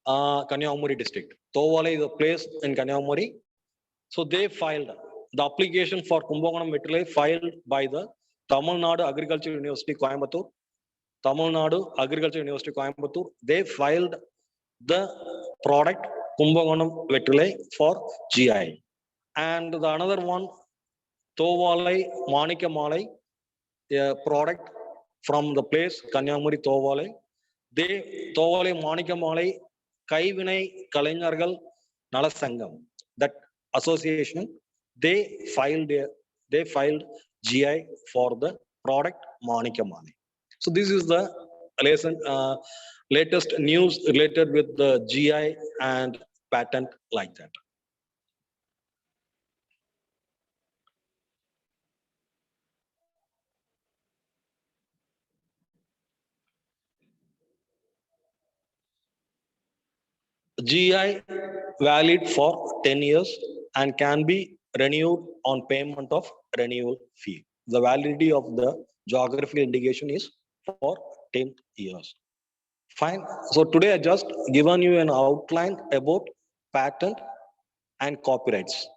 Kanyakumari district. Thovalai is a place in Kanyakumari. So they filed the application for Kumbakonam Vettilai filed by the Tamil Nadu Agriculture University Coimbatore. Tamil Nadu Agriculture University Coimbatore. They filed the product Kumbakonam Vettilai for GI. And the another one, Thovalai, Manikamalai, a product from the place Kanyakumari Thovalai. They Thovalai, Manikamalai, Kaivinai Kalainargal Nalasangam. That association, they filed GI for the product Manikamalai. So this is the lesson, latest news related with the GI and patent like that. GI valid for 10 years and can be renewed on payment of renewal fee. The validity of the geographical indication is for 10 years. Fine. So today I just given you an outline about patent and copyrights.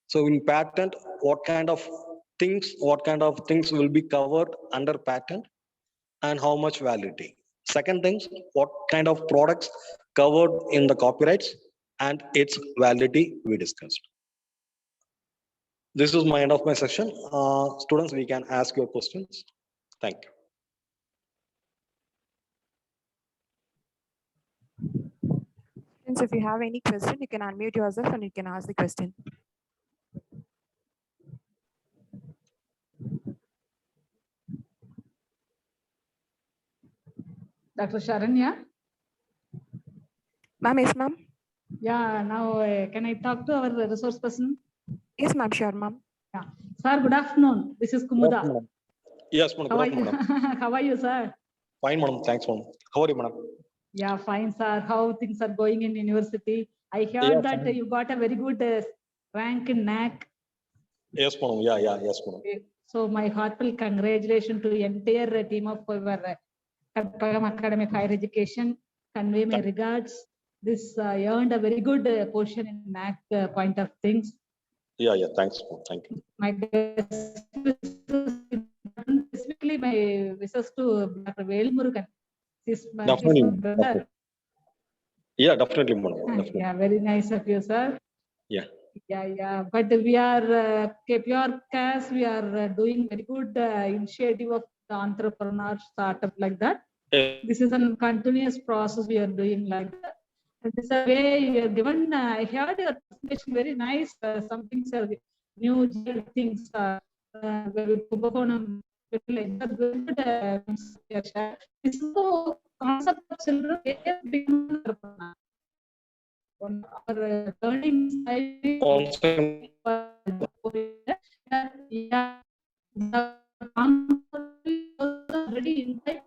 So in patent, what kind of things will be covered under patent and how much validity. Second things, what kind of products covered in the copyrights and its validity we discussed. This is my end of my session. Students, we can ask your questions. Thank you. Friends, if you have any question, you can unmute yourself and you can ask the question. Dr. Sharanya? Ma'am, yes, ma'am. Yeah, now can I talk to our resource person? Yes, ma'am, sure, ma'am. Yeah. Sir, good afternoon. This is Kumuda. Yes, madam. How are Good you? afternoon, How are you, sir? fine, madam. Thanks, madam. How are you, madam? Yeah, fine, sir. How things are going in university? I heard Yeah, that fine. you got a very good rank in NAC. Yes, madam. Yeah, yes, madam. So my heartfelt congratulations to the entire team of our Kalpagam Academy of Higher Education. Convey my regards. This earned a very good position in NAC point of things. Yeah, thanks, madam. Thank you. My specifically my wishes to Dr. Velmurugan. He's my brother. Definitely. Yeah, definitely, madam. Definitely. Yeah, very nice of you, sir. Yeah. Yeah. But we are KPR CAS, we are doing very good initiative of the entrepreneur startup like that. This is a continuous process we are doing like that. And this is a way you are given. I heard your presentation very nice. Some things are new things. Kumbakonam, good. This is the concept of children. Our learning style. Yeah. Already inside.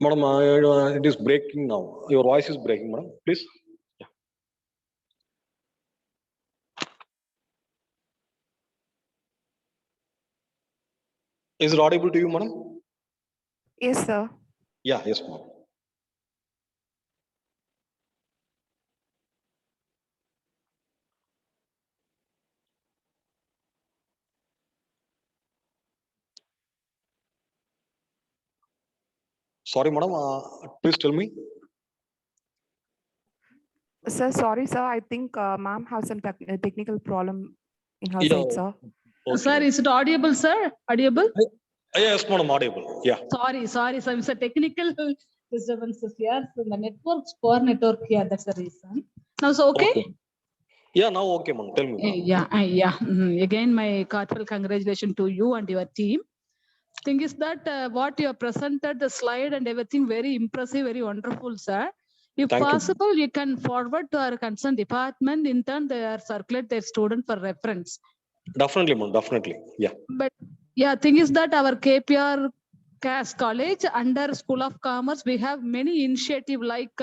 Madam, it is breaking now. Your voice is breaking, madam. Please. Yeah. Is it audible to you, madam? Yes, sir. Yeah, yes, madam. Sorry, madam, please tell me. Sir, sorry, sir. I think ma'am has some technical problem in her Yeah. side, sir. Okay, Sir, madam. is it audible, sir? Audible? Yes, madam, audible. Yeah. Sorry, sir. It's a technical disturbances here. So the network's poor network here. That's the reason. Now, so okay? Yeah, now okay, madam. Tell me. Yeah. Again, my heartfelt congratulations to you and your team. Thing is that what you have presented, the slide and everything, very impressive, very wonderful, sir. If Thank you. possible, you can forward to our concerned department. In turn, they are circulate their student for reference. Definitely, madam. Definitely. Yeah. But yeah, thing is that our KPR CAS college under School of Commerce, we have many initiative like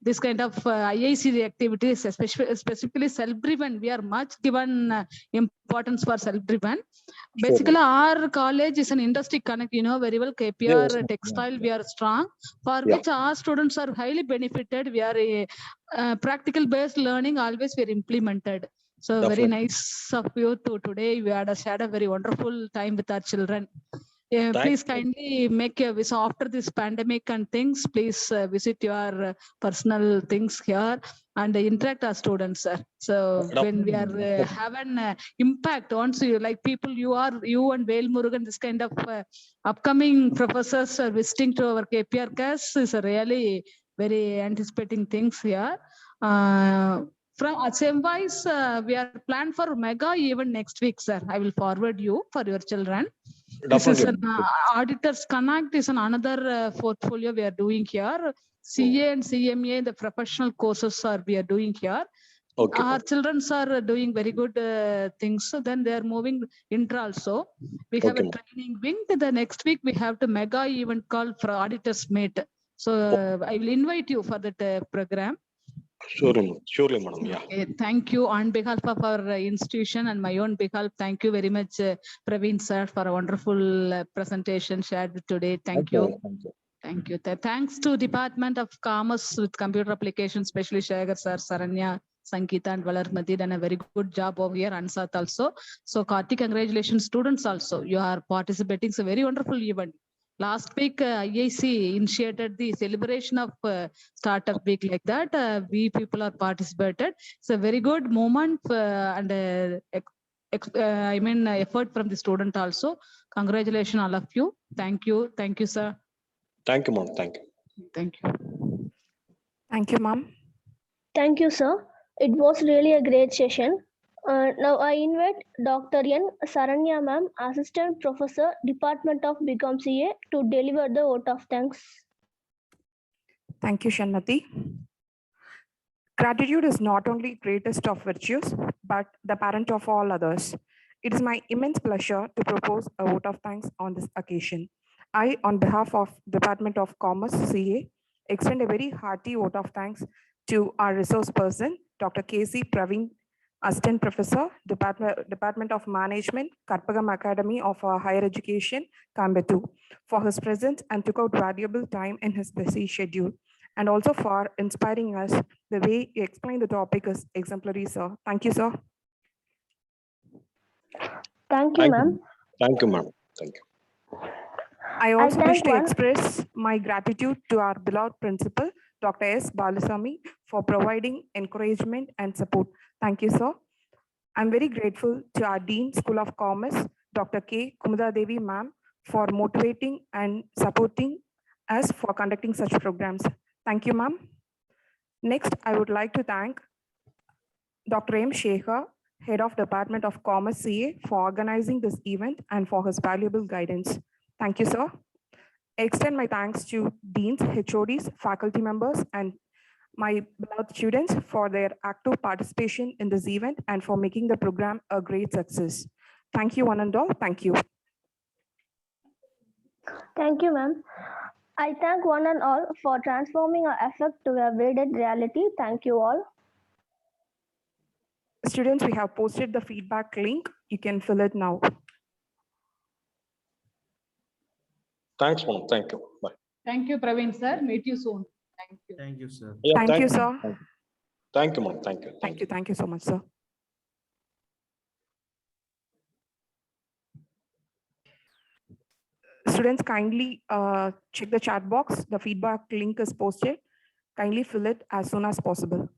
this kind of IIC activities, specifically self-driven. We are much given importance for self-driven. Basically, our college is an industry connect, you know, very well. KPR Yes, textile, we are strong, for Yeah. which our students are highly benefited. We are a practical based learning, always we are implemented. So very Definitely. nice of you to today. We had a very wonderful time with our children. Please kindly make a visit after this pandemic and things. Please visit your personal things here and interact our students, sir. So when we are have an impact once you like people, you and Vail Murugan, this kind of upcoming professors are visiting to our KPR CAS is a really very anticipating things here. From same wise, we are planned for mega event next week, sir. I will forward you for your children. This is an Auditors Connect is another portfolio we are doing here. CA and CMA, the professional courses we are doing here. Okay. Our children are doing very good things. So then they are moving intra also. We have Okay, a training wing. The next week we have the mega event called for Auditors Meet. So I will invite you for that program. Surely, madam. Yeah. Okay, thank you on behalf of our institution and my own behalf. Thank you very much, Praveen sir, for a wonderful presentation shared today. Thank you. Thank you. Thanks to Department of Commerce with Computer Applications, especially Shagar sir, Saranya, Sankita and Valarmati done a very good job over here. Ansat also. So Kartik, congratulations students also. You are participating. It's a very wonderful event. Last week, IIC initiated the celebration of startup week like that. We people are participated. It's a very good moment and effort from the student also. Congratulations all of you. Thank you. Thank you, sir. Thank you, ma'am. Thank you. Thank you. Thank you, ma'am. Thank you, sir. It was really a great session. Now I invite Dr. N. Saranya ma'am, Assistant Professor, Department of BCom CA, to deliver the vote of thanks. Thank you, Shanmati. Gratitude is not only greatest of virtues, but the parent of all others. It is my immense pleasure to propose a vote of thanks on this occasion. I, on behalf of Department of Commerce, CA, extend a very hearty vote of thanks to our resource person, Dr. K.C. Praveen, Assistant Professor, Department of Management, Karpagam Academy of Higher Education, Coimbatore, for his presence and took out valuable time in his busy schedule, and also for inspiring us. The way you explain the topic is exemplary, sir. Thank you, sir. Thank you, ma'am. Thank you, ma'am. Thank you. I also wish thank to one- express my gratitude to our beloved principal, Dr. S. Balasamy, for providing encouragement and support. Thank you, sir. I'm very grateful to our Dean, School of Commerce, Dr. K. Kumada Devi, ma'am, for motivating and supporting us for conducting such programs. Thank you, ma'am. Next, I would like to thank Dr. M. Shekhar, Head of Department of Commerce, CA, for organizing this event and for his valuable guidance. Thank you, sir. I extend my thanks to deans, HODs, faculty members, and my beloved students for their active participation in this event and for making the program a great success. Thank you, one and all. Thank you. Thank you, ma'am. I thank one and all for transforming our effort to a graded reality. Thank you all. Students, we have posted the feedback link. You can fill it now. Thanks, ma'am. Thank you. Bye. Thank you, Praveen sir. Meet you soon. Thank you. Thank you, sir. Yeah, Thank you, sir. Thank you, ma'am. Thank you. Thank you. Thank you so much, sir. Students kindly check the chat box. The feedback link is posted. Kindly fill it as soon as possible.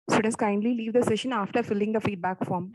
Students kindly leave the session after filling the feedback form.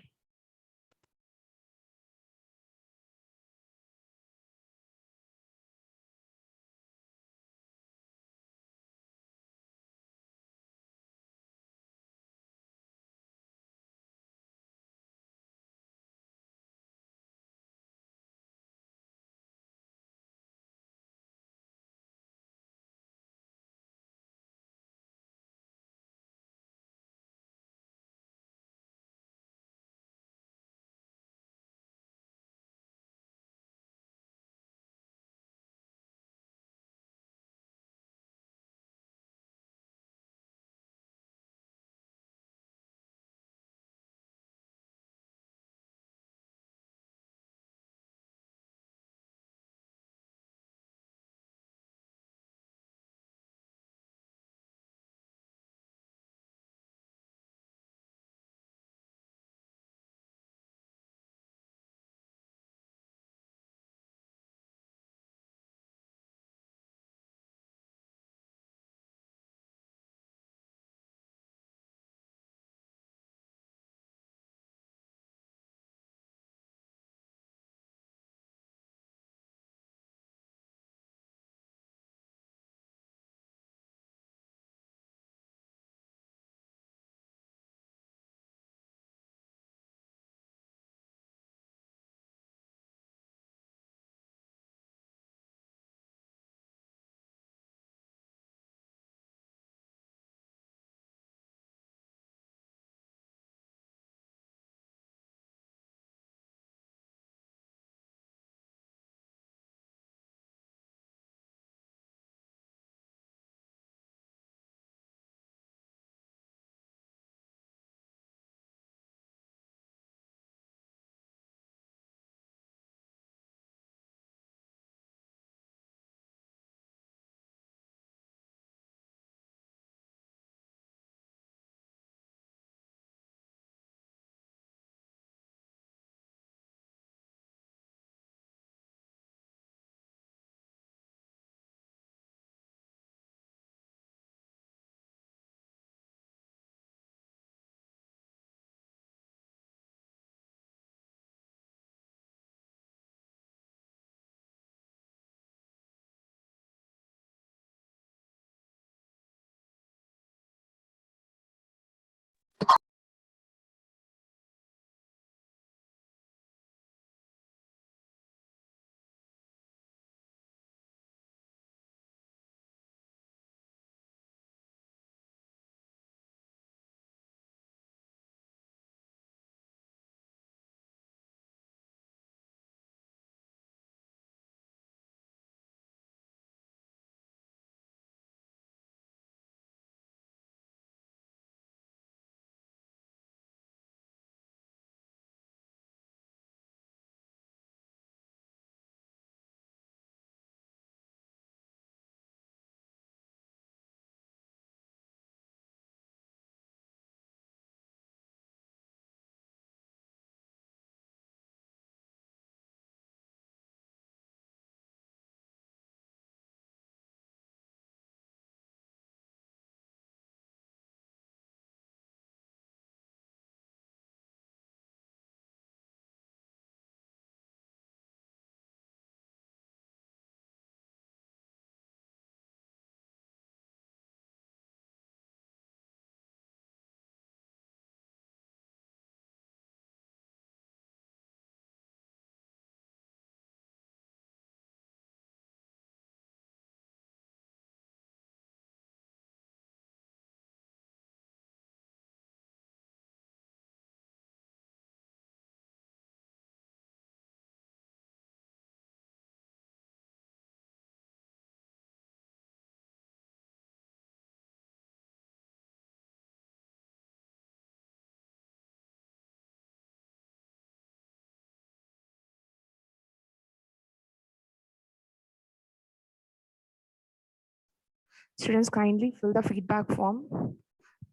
Students, kindly fill the feedback form.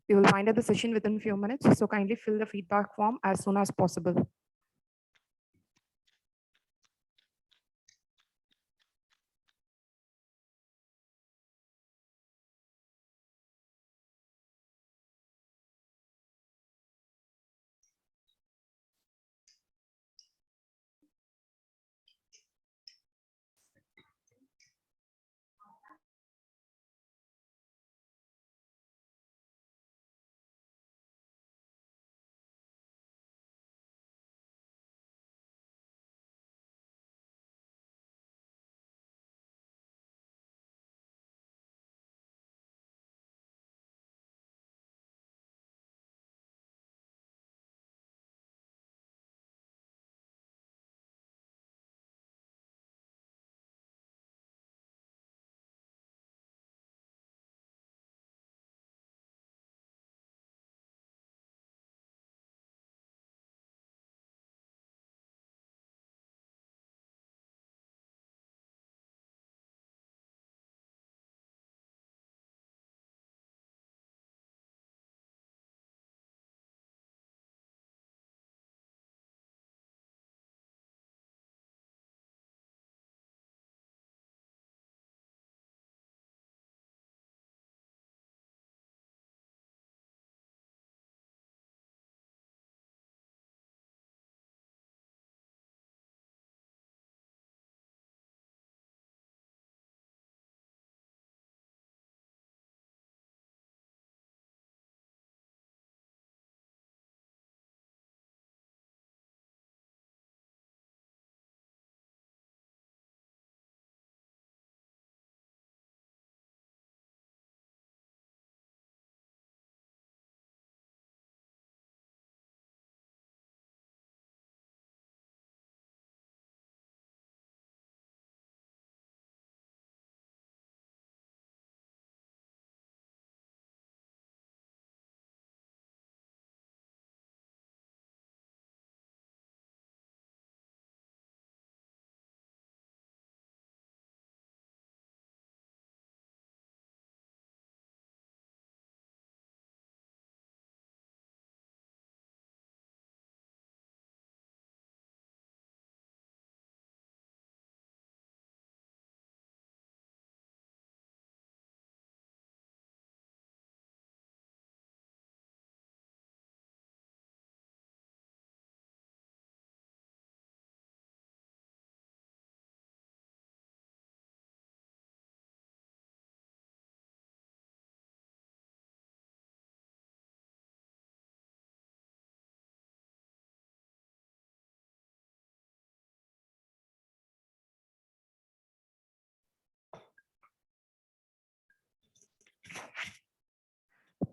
We will wind up the session within few minutes, so kindly fill the feedback form as soon as possible.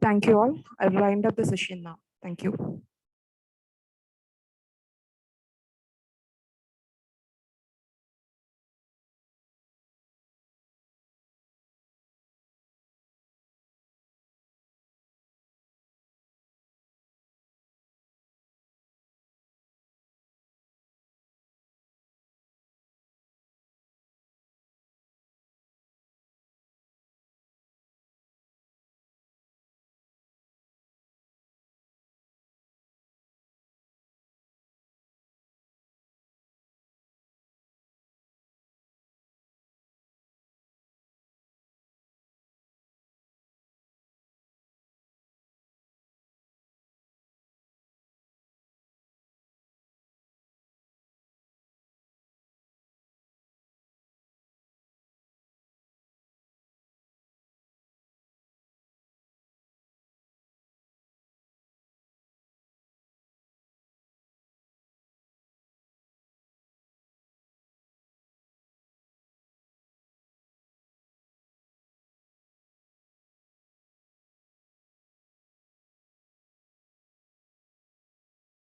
Thank you all. I'll wind up the session now. Thank you.